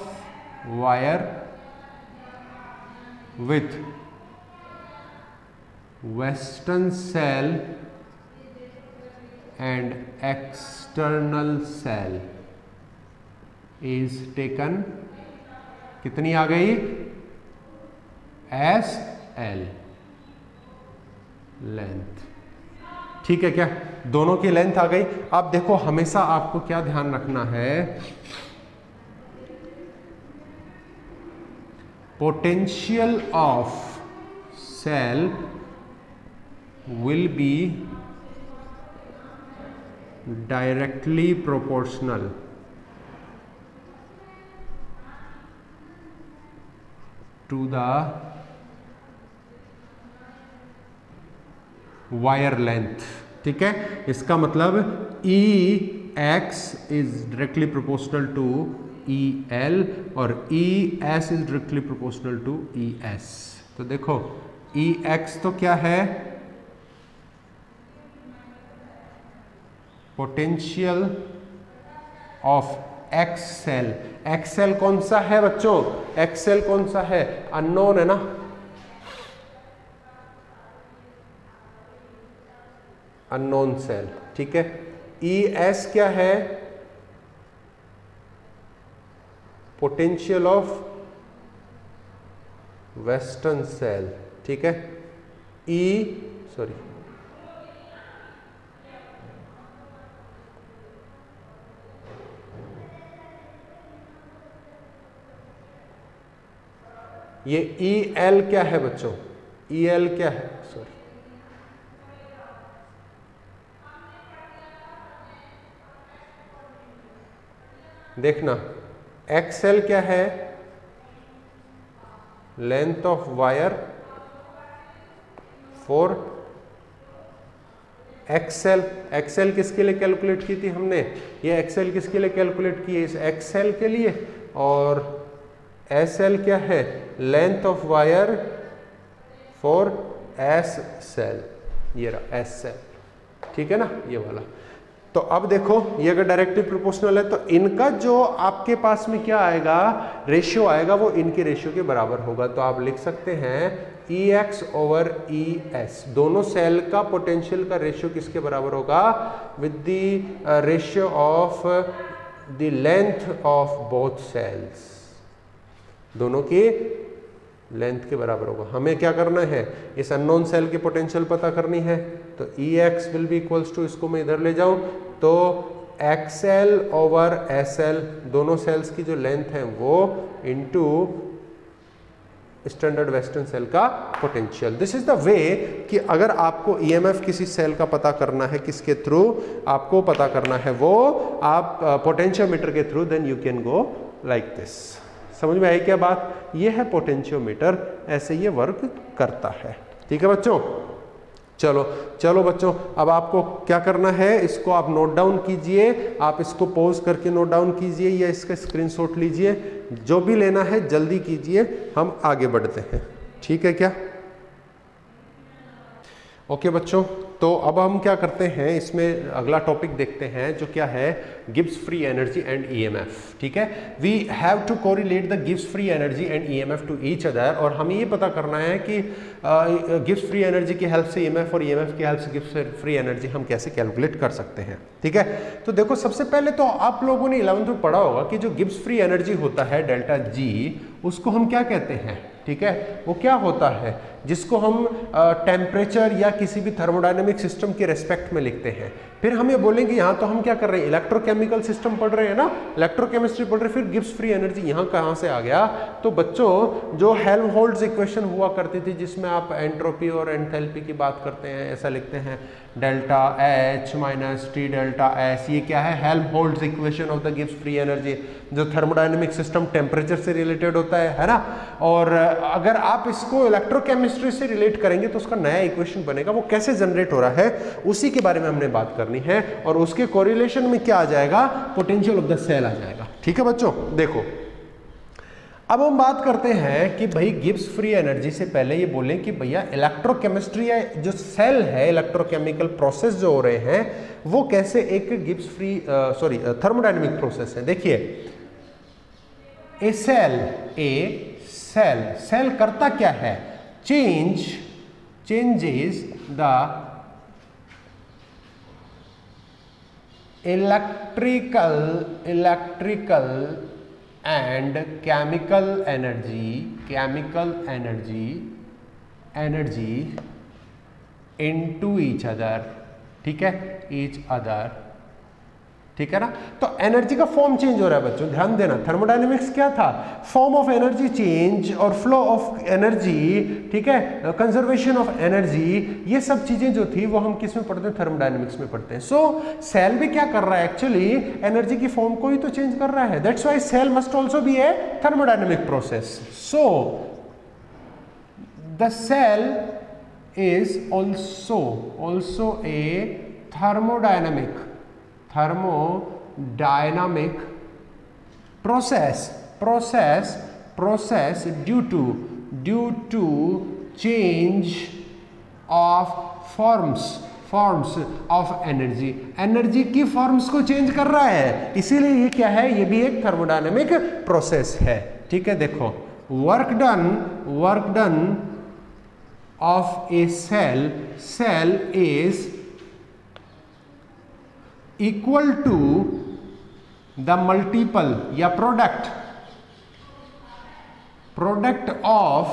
wire with western cell and external cell is taken, कितनी आ गई? SL length. ठीक है क्या? दोनों की लेंथ आ गई। अब देखो हमेशा आपको क्या ध्यान रखना है, potential of cell will be directly proportional to the wire length. ठीक है, इसका मतलब E X is directly proportional to E L और E S is directly proportional to E S. तो देखो ई एक्स तो क्या है, potential of X cell. X cell कौन सा है बच्चों, एक्स सेल कौन सा है, अननोन है ना, अननोन सेल। ठीक है, ई एस क्या है, पोटेंशियल ऑफ वेस्टर्न सेल। ठीक है, ये ई एल क्या है बच्चों, ई एल क्या है, सॉरी देखना, एक्सएल क्या है, length of wire for XL. XL किसके लिए कैलकुलेट की थी हमने, ये एक्सएल किसके लिए कैलकुलेट की है, इस एक्सएल के लिए। और एसएल क्या है, length of wire for S cell, ये रहा एस सेल। ठीक है ना, ये वाला। तो अब देखो ये अगर डायरेक्टली प्रोपोर्शनल है तो इनका जो आपके पास में क्या आएगा, रेशियो आएगा, वो इनके रेशियो के बराबर होगा। तो आप लिख सकते हैं E X over E S, दोनों सेल का पोटेंशियल का रेशियो किसके बराबर होगा, with the ratio of the length of both cells, दोनों की लेंथ के बराबर होगा। हमें क्या करना है, इस अननोन सेल की पोटेंशियल पता करनी है। तो E X will be equals to, इसको मैं इधर ले जाऊं तो एक्सएल ओवर एसएल, दोनों सेल्स की जो लेंथ है वो इनटू स्टैंडर्ड वेस्टर्न सेल का potential. This is the way कि अगर आपको ईएमएफ किसी सेल का पता करना है, किसके थ्रू आपको पता करना है, वो आप पोटेंशियोमीटर के through, then you can go like this. समझ में आई क्या बात, ये है पोटेंशियोमीटर, ऐसे ये वर्क करता है। ठीक है बच्चों, चलो चलो बच्चों, अब आपको क्या करना है, इसको आप नोट डाउन कीजिए, आप इसको पॉज करके नोट डाउन कीजिए या इसका स्क्रीनशॉट लीजिए, जो भी लेना है जल्दी कीजिए, हम आगे बढ़ते हैं। ठीक है क्या, ओके बच्चों। तो अब हम क्या करते हैं, इसमें अगला टॉपिक देखते हैं जो क्या है, Gibbs free energy and EMF. ठीक है, we have to correlate the Gibbs free energy and EMF to each other, और हमें ये पता करना है कि गिब्स फ्री एनर्जी की हेल्प से ईएमएफ और ईएमएफ की हेल्प से गिब्स फ्री एनर्जी हम कैसे कैलकुलेट कर सकते हैं। ठीक है, तो देखो सबसे पहले तो आप लोगों ने 11th में पढ़ा होगा कि जो गिब्स फ्री एनर्जी होता है डेल्टा जी, उसको हम क्या कहते हैं। ठीक है, वो क्या होता है, जिसको हम टेम्परेचर या किसी भी थर्मोडायनेमिक सिस्टम के रेस्पेक्ट में लिखते हैं। फिर हम ये बोलेंगे यहाँ तो हम क्या कर रहे हैं, इलेक्ट्रोकेमिकल सिस्टम पढ़ रहे हैं ना, इलेक्ट्रोकेमिस्ट्री पढ़ रहे हैं, फिर गिब्स फ्री एनर्जी यहाँ कहाँ से आ गया। तो बच्चों जो हेल्महोल्ट्ज़ इक्वेशन हुआ करती थी, जिसमें आप एंट्रोपी और एंथैल्पी की बात करते हैं, ऐसा लिखते हैं delta H minus T delta S, ये क्या है, Helmholtz equation of the Gibbs free energy, जो थर्मोडायनेमिक सिस्टम टेम्परेचर से रिलेटेड होता है ना। और अगर आप इसको इलेक्ट्रोकेमिस्ट्री से रिलेट करेंगे तो उसका नया इक्वेशन बनेगा, वो कैसे जनरेट हो रहा है उसी के बारे में हमने बात करनी है, और उसके कोरिलेशन में क्या आ जाएगा, पोटेंशियल ऑफ द सेल आ जाएगा। ठीक है बच्चों, देखो अब हम बात करते हैं कि भाई गिब्स फ्री एनर्जी से पहले ये बोलें कि भैया इलेक्ट्रोकेमिस्ट्री या जो सेल है, इलेक्ट्रोकेमिकल प्रोसेस जो हो रहे हैं वो कैसे एक गिब्स फ्री थर्मोडायनेमिक प्रोसेस है। देखिए ए सेल करता क्या है, changes the electrical and chemical energy into each other। ठीक है, each other। ठीक है ना। तो एनर्जी का फॉर्म चेंज हो रहा है बच्चों, ध्यान देना। थर्मोडायनेमिक्स क्या था? फॉर्म ऑफ एनर्जी चेंज और फ्लो ऑफ एनर्जी, ठीक है, कंजर्वेशन ऑफ एनर्जी, ये सब चीजें जो थी वो हम किस में पढ़ते हैं? थर्मोडायनेमिक्स में पढ़ते हैं। सो सेल भी क्या कर रहा है? एक्चुअली एनर्जी की फॉर्म को ही तो चेंज कर रहा है। That's why cell must also be a thermodynamic process. So the cell is also a thermodynamic process due to change of forms of energy की फॉर्म्स को चेंज कर रहा है, इसीलिए ये क्या है? ये भी एक थर्मोडायनेमिक प्रोसेस है। ठीक है, देखो, work done of a cell is equal to the multiple या product of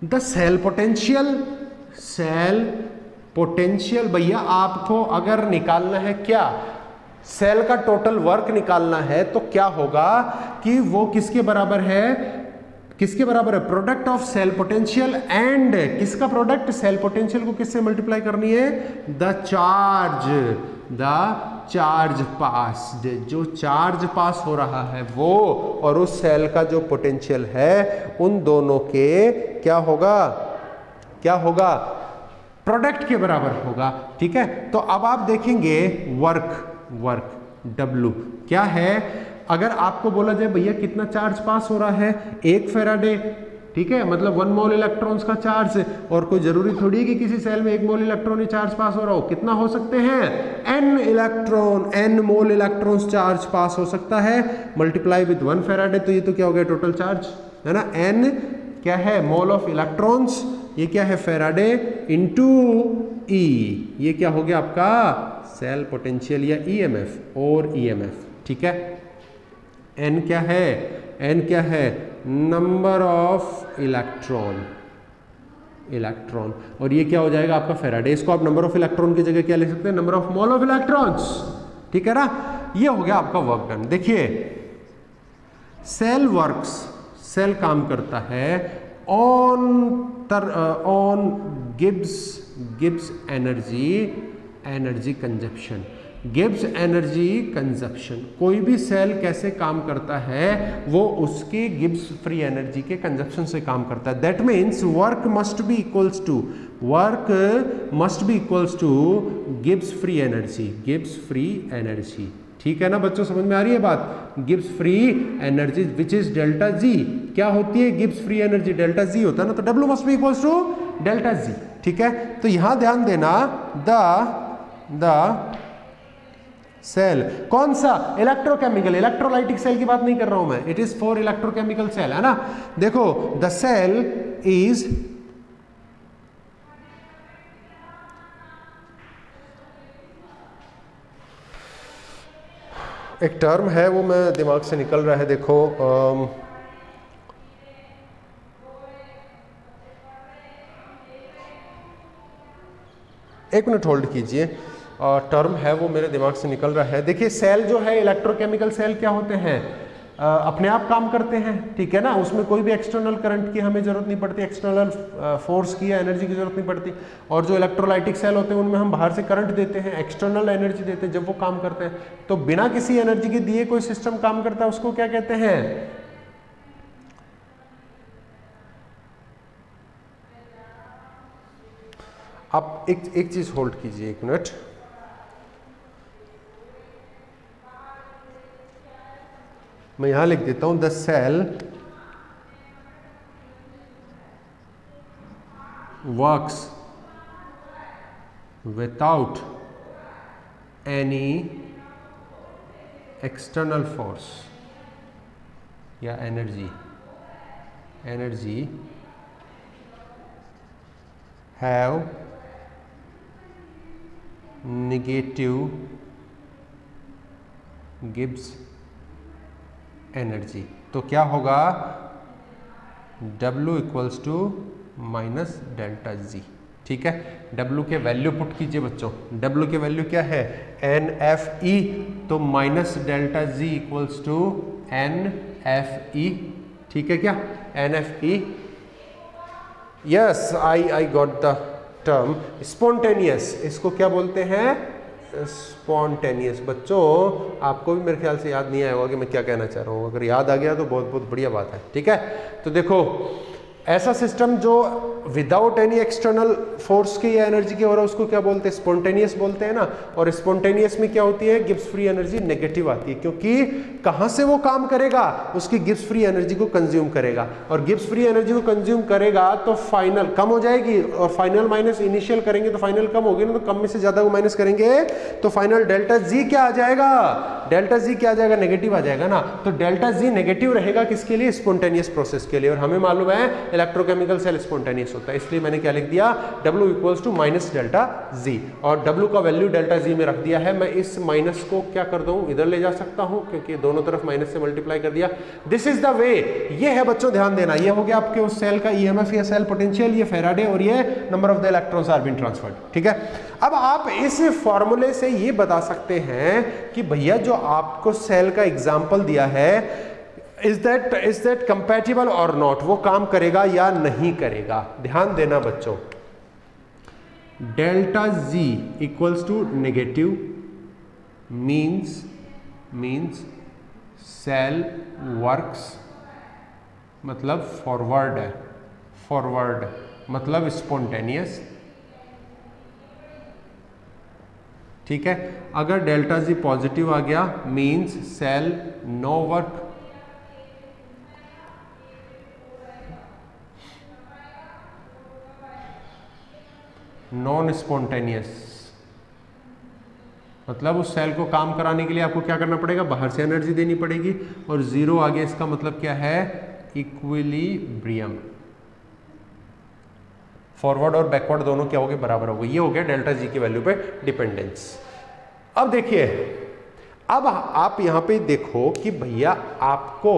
the cell potential। भैया आपको अगर निकालना है क्या? सेल का टोटल वर्क निकालना है तो क्या होगा कि वो किसके बराबर है? किसके बराबर है? Product of cell potential and किसका प्रोडक्ट? सेल पोटेंशियल को किससे मल्टीप्लाई करनी है? द चार्ज पास, जो चार्ज पास हो रहा है वो और उस सेल का जो पोटेंशियल है, उन दोनों के क्या होगा? प्रोडक्ट के बराबर होगा। ठीक है, तो अब आप देखेंगे वर्क W क्या है? अगर आपको बोला जाए भैया कितना चार्ज पास हो रहा है? 1 फेराडे, ठीक है, मतलब 1 मोल इलेक्ट्रॉन्स का चार्ज, और कोई जरूरी थोड़ी है कि किसी सेल में 1 मोल इलेक्ट्रॉन ही चार्ज पास हो रहा हो। कितना हो सकते हैं? n मोल इलेक्ट्रॉन्स चार्ज पास हो सकता है, मल्टीप्लाई विद 1 फेराडे, तो ये तो क्या हो गया? टोटल चार्ज है ना। n क्या है? मोल ऑफ इलेक्ट्रॉन्स, ये क्या है? फेराडे इनटू E, ये क्या हो गया आपका? सेल पोटेंशियल या EMF और EMF। ठीक है, n क्या है? नंबर ऑफ इलेक्ट्रॉन, और ये क्या हो जाएगा आपका? फेराडे। इसको आप नंबर ऑफ इलेक्ट्रॉन की जगह क्या लिख सकते हैं? Number of mole of electrons. ठीक है ना, ये हो गया आपका वर्क डन। देखिए, सेल काम करता है on Gibbs energy consumption. Gibbs energy consumption, कोई भी सेल कैसे काम करता है? वो उसके गिब्स फ्री एनर्जी के कंजप्शन से काम करता है। That means work must be equals to Gibbs free energy. ठीक है ना बच्चों, समझ में आ रही है बात? Gibbs free energy which is delta G. क्या होती है Gibbs free energy? Delta G होता है ना, तो W must be equals to delta G. ठीक है, तो यहां ध्यान देना, द सेल कौन सा? इलेक्ट्रोकेमिकल, इलेक्ट्रोलाइटिक सेल की बात नहीं कर रहा हूं मैं, it is for electrochemical cell, है ना। देखो, द सेल इज एक टर्म है, वो मैं दिमाग से निकल रहा है। देखो, एक मिनट होल्ड कीजिए, टर्म है वो मेरे दिमाग से निकल रहा है। देखिए, सेल जो है, इलेक्ट्रोकेमिकल सेल क्या होते हैं? अपने आप काम करते हैं। ठीक है ना, उसमें कोई भी एक्सटर्नल करंट की हमें जरूरत नहीं पड़ती, एक्सटर्नल फोर्स की या एनर्जी की जरूरत नहीं पड़ती। और जो इलेक्ट्रोलाइटिक सेल होते हैं उनमें हम बाहर से करंट देते हैं, एक्सटर्नल एनर्जी देते हैं जब वो काम करते हैं। तो बिना किसी एनर्जी के दिए कोई सिस्टम काम करता है, उसको क्या कहते हैं? आप एक चीज होल्ड कीजिए, एक मिनट। मैं यहां लिख देता हूं, the cell works without any external force या energy have negative Gibbs energy. तो क्या होगा? W equals to minus delta G. ठीक है। W के वैल्यू पुट कीजिए बच्चों, W के वैल्यू क्या है NFE, तो minus delta Z equals to NFE, ठीक है क्या NFE। Yes I got the term spontaneous, इसको क्या बोलते हैं स्पॉन्टेनियस। बच्चों आपको भी मेरे ख्याल से याद नहीं आया होगा कि मैं क्या कहना चाह रहा हूँ, अगर याद आ गया तो बहुत बहुत बढ़िया बात है, ठीक है। तो देखो ऐसा सिस्टम जो विदाउट एनी एक्सटर्नल फोर्स के या एनर्जी के हो रहा है उसको क्या बोलते हैं स्पॉन्टेनियस बोलते हैं ना। और स्पॉन्टेनियस में क्या होती है गिब्स फ्री एनर्जी नेगेटिव आती है, क्योंकि कहां से वो काम करेगा उसकी गिब्स फ्री एनर्जी को कंज्यूम करेगा, और गिब्स फ्री एनर्जी को कंज्यूम करेगा तो फाइनल कम हो जाएगी, और फाइनल माइनस इनिशियल करेंगे तो फाइनल कम होगी ना, तो कम में से ज्यादा को माइनस करेंगे तो फाइनल डेल्टा जी क्या आ जाएगा, डेल्टा जी क्या आ जाएगा नेगेटिव आ जाएगा ना। तो डेल्टा जी नेगेटिव रहेगा किसके लिए स्पॉन्टेनियस प्रोसेस के लिए, और हमें मालूम है इलेक्ट्रोकेमिकल सेल स्पॉन्टेनियस होता है, इसलिए मैंने क्या लिख दिया W equals to minus delta G, और W का वैल्यू डेल्टा जी में रख दिया है। मैं इस माइनस को क्या कर दूं इधर ले जा सकता हूं, क्योंकि दोनों तरफ माइनस से मल्टीप्लाई कर दिया। दिस इज द वे, ये है बच्चों ध्यान देना, ये हो गया आपके उस सेल का EMF या सेल पोटेंशियल, ये फैराडे, और ये number of the electrons are being transferred, ठीक है। अब आप इस फॉर्मूले से ये बता सकते हैं कि भैया जो आपको सेल का एग्जाम्पल दिया है इज दैट कंपैटिबल और नॉट, वो काम करेगा या नहीं करेगा। ध्यान देना बच्चों, delta G equals to negative means cell works, मतलब फॉरवर्ड है, फॉरवर्ड मतलब स्पॉन्टेनियस, ठीक है। अगर डेल्टा जी पॉजिटिव आ गया means cell no work, non spontaneous, मतलब उस सेल को काम कराने के लिए आपको क्या करना पड़ेगा बाहर से एनर्जी देनी पड़ेगी, और जीरो आ गया इसका मतलब क्या है इक्विलिब्रियम, फॉरवर्ड और बैकवर्ड दोनों क्या हो गए बराबर हो गए। ये हो गया डेल्टा जी की वैल्यू पे डिपेंडेंस। अब देखिए, अब आप यहां पे देखो कि भैया आपको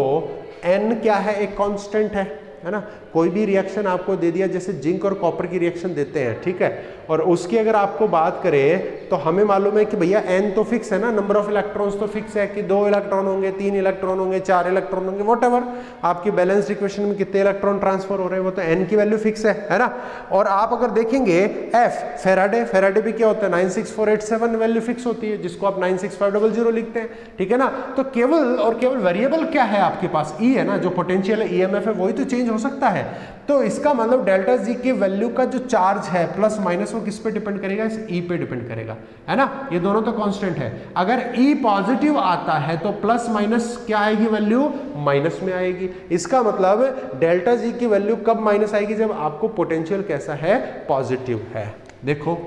n क्या है एक कांस्टेंट है ना। कोई भी रिएक्शन आपको दे दिया, जैसे जिंक और कॉपर की रिएक्शन देते हैं, ठीक है, और उसकी अगर आपको बात करें तो हमें मालूम है कि भैया n तो फिक्स है ना, नंबर ऑफ इलेक्ट्रॉन्स तो फिक्स है कि 2 इलेक्ट्रॉन होंगे, 3 इलेक्ट्रॉन होंगे, 4 इलेक्ट्रॉन होंगे, व्हाटएवर आपकी बैलेंस्ड इक्वेशन में कितने इलेक्ट्रॉन ट्रांसफर हो रहे हैं वो तो n की वैल्यू फिक्स है ना। और आप अगर देखेंगे f फैराडे भी क्या होता है 96487 वैल्यू फिक्स होती है, जिसको आप 96500 लिखते हैं, ठीक है ना। तो केवल और केवल वेरिएबल क्या है आपके पास E है ना, जो पोटेंशियल है EMF है वही तो चेंज हो सकता है। तो इसका मतलब डेल्टा जी के वैल्यू का जो चार्ज है प्लस माइनस वो किस पे डिपेंड करेगा, इस E पे डिपेंड करेगा, है ना। ये दोनों तो कांस्टेंट है। अगर E पॉजिटिव आता है तो प्लस माइनस क्या आएगी वैल्यू माइनस में आएगी। इसका मतलब डेल्टा जी की वैल्यू कब माइनस आएगी, जब आपको पोटेंशियल कैसा है पॉजिटिव है। देखो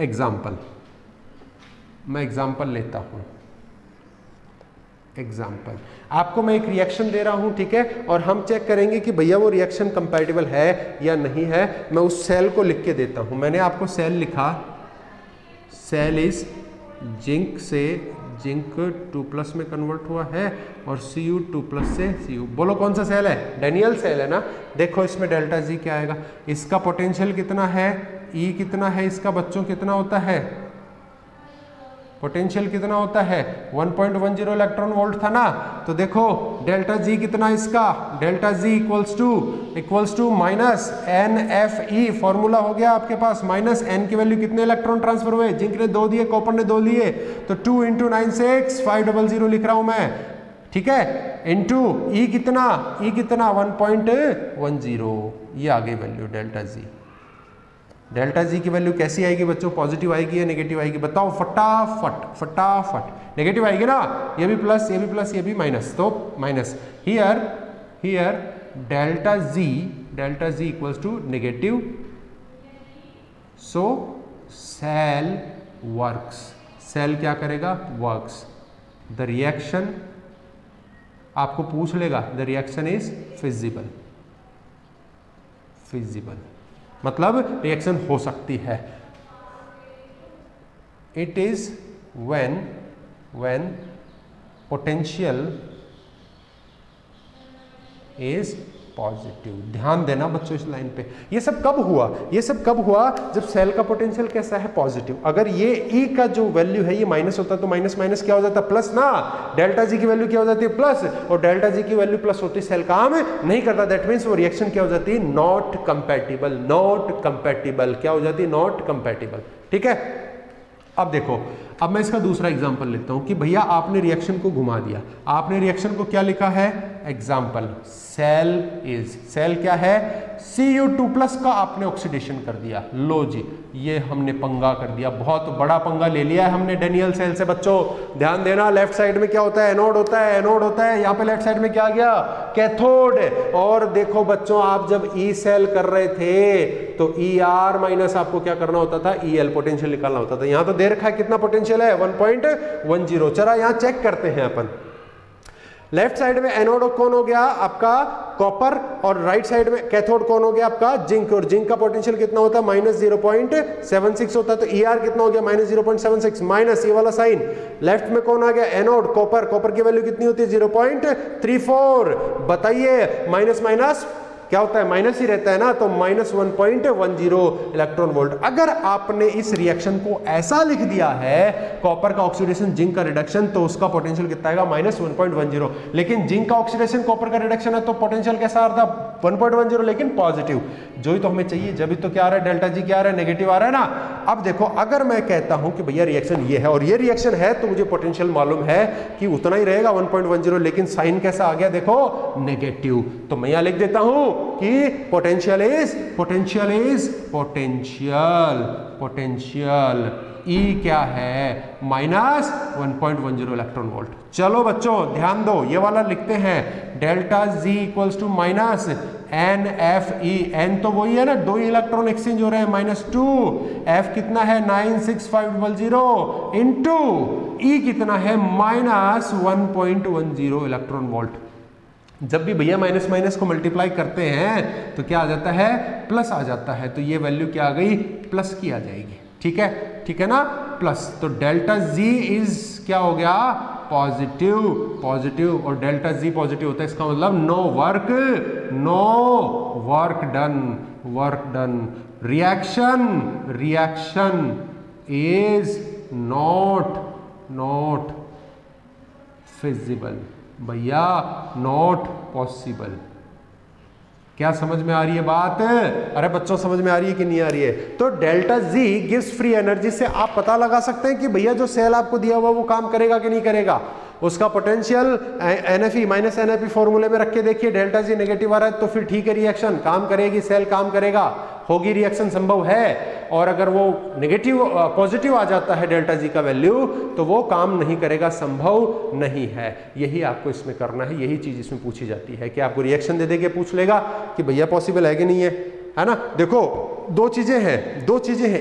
एग्जाम्पल, मैं एग्जाम्पल लेता हूं, एग्जाम्पल आपको मैं एक रिएक्शन दे रहा हूं, ठीक है, और हम चेक करेंगे कि भैया वो रिएक्शन कंपैटिबल है या नहीं है। मैं उस सेल को लिख के देता हूं, मैंने आपको सेल लिखा, सेल इज जिंक से जिंक 2+ में कन्वर्ट हुआ है और Cu 2+ से Cu। बोलो कौन सा सेल है, डेनियल सेल है ना। देखो इसमें डेल्टा जी क्या आएगा, इसका पोटेंशियल कितना है, E कितना है, इसका बच्चों कितना होता है पोटेंशियल कितना होता है 1.10 इलेक्ट्रॉन वोल्ट था ना। तो देखो डेल्टा जी कितना इसका, delta G equals to minus NFE, formula हो गया आपके पास, माइनस n की वैल्यू कितने इलेक्ट्रॉन ट्रांसफर हुए, जिंक ने 2 दिए, कॉपर ने 2 लिए, तो 2 × 96500 लिख रहा हूं मैं, ठीक है, इंटू E कितना 1.10, ये आ गई value delta G. Delta G की वैल्यू कैसी आएगी बच्चों, पॉजिटिव आएगी या नेगेटिव आएगी, बताओ फटाफट। नेगेटिव आएगी ना, ये भी प्लस ये भी प्लस ये भी माइनस, तो minus. Here delta G equals to negative, so cell works, cell क्या करेगा वर्क्स। द रिएक्शन आपको पूछ लेगा, द रिएक्शन इज फिजिबल, मतलब रिएक्शन हो सकती है। It is when potential is positive. ध्यान देना बच्चों इस लाइन पे। ये सब कब हुआ? ये सब कब हुआ? जब सेल का पोटेंशियल कैसा है? पॉजिटिव। अगर ये E का जो वैल्यू है ये माइनस होता तो माइनस माइनस क्या हो जाता? प्लस ना। डेल्टा जी की वैल्यू क्या हो जाती है? प्लस। और डेल्टा जी की वैल्यू प्लस होती सेल काम नहीं करता। दैट मीन्स वो रिएक्शन क्या हो जाती है? Not compatible. नॉट कंपैटिबल क्या हो जाती है? Not compatible. ठीक है। अब देखो, अब मैं इसका दूसरा एग्जांपल लेता हूं कि भैया आपने रिएक्शन को घुमा दिया। आपने रिएक्शन को क्या लिखा है? एग्जांपल सेल इज, सेल क्या है? Cu2+ का आपने ऑक्सीडेशन कर दिया। लो जी, ये हमने पंगा कर दिया, बहुत बड़ा पंगा ले लिया है हमने डेनियल सेल से। बच्चों ध्यान देना, लेफ्ट साइड में क्या होता है? एनोड होता है। एनोड होता है, यहाँ पे लेफ्ट साइड में क्या आ गया? कैथोड। और देखो बच्चों, आप जब ई सेल कर रहे थे तो ER माइनस आपको क्या करना होता था? EL पोटेंशियल निकालना होता था। यहाँ तो दे रखा है कितना पोटेंशियल है? 1.10। चला यहाँ चेक करते हैं अपन। लेफ्ट साइड में एनोड कौन हो गया? आपका कॉपर। और राइट साइड में कैथोड कौन हो गया? आपका जिंक। और जिंक का पोटेंशियल कितना होता है? -0.76 होता है। तो ER कितना हो गया? -0.76 माइनस ये वाला साइन। लेफ्ट में कौन आ गया? Anode, copper. कॉपर की वैल्यू कितनी होती है? 0.34। बताइए माइनस माइनस क्या होता है? माइनस ही रहता है ना। तो -1.10 इलेक्ट्रॉन वोल्ट। अगर आपने इस रिएक्शन को ऐसा लिख दिया है, कॉपर का ऑक्सीडेशन जिंक का रिडक्शन, तो उसका पोटेंशियल कितना आएगा? -1.10। लेकिन जिंक का ऑक्सीडेशन कॉपर का रिडक्शन है तो पोटेंशियल कैसा आ रहा था? 1.10, लेकिन पॉजिटिव। जो ही तो हमें चाहिए। जब भी तो क्या आ रहा है? डेल्टा जी क्या आ रहा है? नेगेटिव आ रहा है ना। अब देखो, अगर मैं कहता हूं कि भैया रिएक्शन ये है और ये रिएक्शन है, तो मुझे पोटेंशियल मालूम है कि उतना ही रहेगा 1.10, लेकिन साइन कैसा आ गया? देखो नेगेटिव। तो मैं यहां लिख देता हूं कि पोटेंशियल E क्या है? -1.10 इलेक्ट्रॉन वोल्ट। चलो बच्चों ध्यान दो, ये वाला लिखते हैं। डेल्टा Z equals to -NFE। N तो वही है ना, 2 इलेक्ट्रॉन एक्सचेंज हो रहे हैं, -2। F कितना है? 96500 इंटू E कितना है? -1.10 इलेक्ट्रॉन वोल्ट। जब भी भैया माइनस माइनस को मल्टीप्लाई करते हैं तो क्या आ जाता है? प्लस आ जाता है। तो ये वैल्यू क्या आ गई? प्लस की आ जाएगी। ठीक है, ठीक है ना, प्लस। तो डेल्टा Z इज क्या हो गया? पॉजिटिव। पॉजिटिव। और डेल्टा Z पॉजिटिव होता है, इसका मतलब no work done. Reaction is not feasible. भैया नॉट पॉसिबल। क्या समझ में आ रही है बात? अरे बच्चों समझ में आ रही है कि नहीं आ रही है? तो delta Z gives free energy से आप पता लगा सकते हैं कि भैया जो सेल आपको दिया हुआ वो काम करेगा कि नहीं करेगा। उसका पोटेंशियल NFE -NFE फॉर्मूले में रख के देखिए। डेल्टा Z नेगेटिव आ रहा है तो फिर ठीक है, रिएक्शन काम करेगी, सेल काम करेगा, होगी, रिएक्शन संभव है। और अगर वो नेगेटिव पॉजिटिव आ जाता है डेल्टा जी का वैल्यू, तो वो काम नहीं करेगा, संभव नहीं है। यही आपको इसमें करना है, यही चीज इसमें पूछी जाती है कि आपको रिएक्शन दे के पूछ लेगा कि भैया पॉसिबल है कि नहीं है ना। देखो दो चीजें हैं।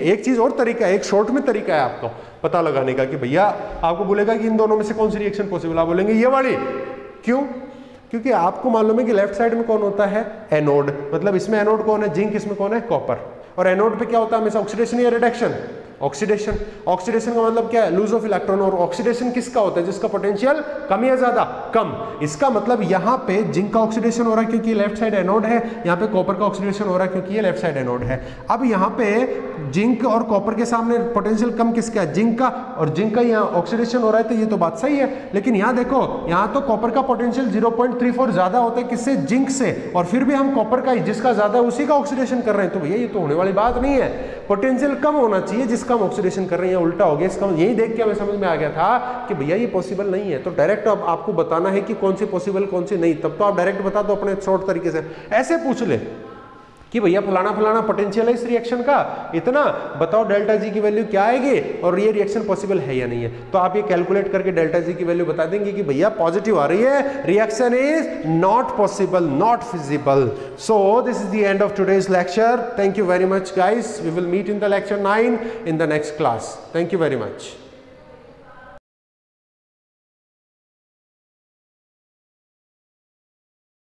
एक चीज और तरीका है, एक शॉर्ट में तरीका है आपको पता लगाने का कि भैया आपको बोलेगा कि इन दोनों में से कौन सी रिएक्शन पॉसिबल, आप बोलेंगे ये वाली। क्यों? क्योंकि आपको मालूम है कि लेफ्ट साइड में कौन होता है? एनोड। मतलब इसमें एनोड कौन है? जिंक। इसमें कौन है? कॉपर। और एनोड पे क्या होता है हमेशा? ऑक्सीडेशन या रिडक्शन? ऑक्सीडेशन। ऑक्सीडेशन का मतलब क्या है? Lose of electron. और ऑक्सीडेशन किसका होता है? जिसका पोटेंशियल कम या ज्यादा? कम। इसका मतलब यहाँ पे जिंक का ऑक्सीडेशन हो रहा है क्योंकि लेफ्ट साइड एनोड है, यहाँ पे कॉपर का ऑक्सीडेशन हो रहा है क्योंकि ये लेफ्ट साइड एनोड है। अब यहाँ पे जिंक और कॉपर के सामने पोटेंशियल कम किसका है? जिंक का। और जिंक का यहाँ ऑक्सीडेशन हो रहा है, तो ये तो बात सही है। लेकिन यहाँ देखो, यहाँ तो कॉपर का पोटेंशियल 0.34 ज्यादा होता है किससे? जिंक से। और फिर भी हम कॉपर का जिसका ज्यादा है उसी का ऑक्सीडेशन कर रहे हैं। तो भैया ये तो होने वाली बात नहीं है। पोटेंशियल कम होना चाहिए जिसका हम ऑक्सीडेशन कर रहे हैं, उल्टा हो गया। इसका यही देख के हमें समझ में आ गया था कि भैया ये पॉसिबल नहीं है। तो डायरेक्ट अब आपको बताना है कि कौन सी पॉसिबल कौन सी नहीं। तब तो आप डायरेक्ट बता दो अपने शॉर्ट तरीके से। ऐसे पूछ ले कि भैया फलाना फलाना पोटेंशियल है इस रिएक्शन का इतना, बताओ डेल्टा जी की वैल्यू क्या आएगी और ये रिएक्शन पॉसिबल है या नहीं है। तो आप ये कैलकुलेट करके डेल्टा जी की वैल्यू बता देंगे कि भैया पॉजिटिव आ रही है, reaction is not possible, not feasible. So this is the end of today's lecture. Thank you very much guys. We will meet in the lecture 9 in the next class. Thank you very much.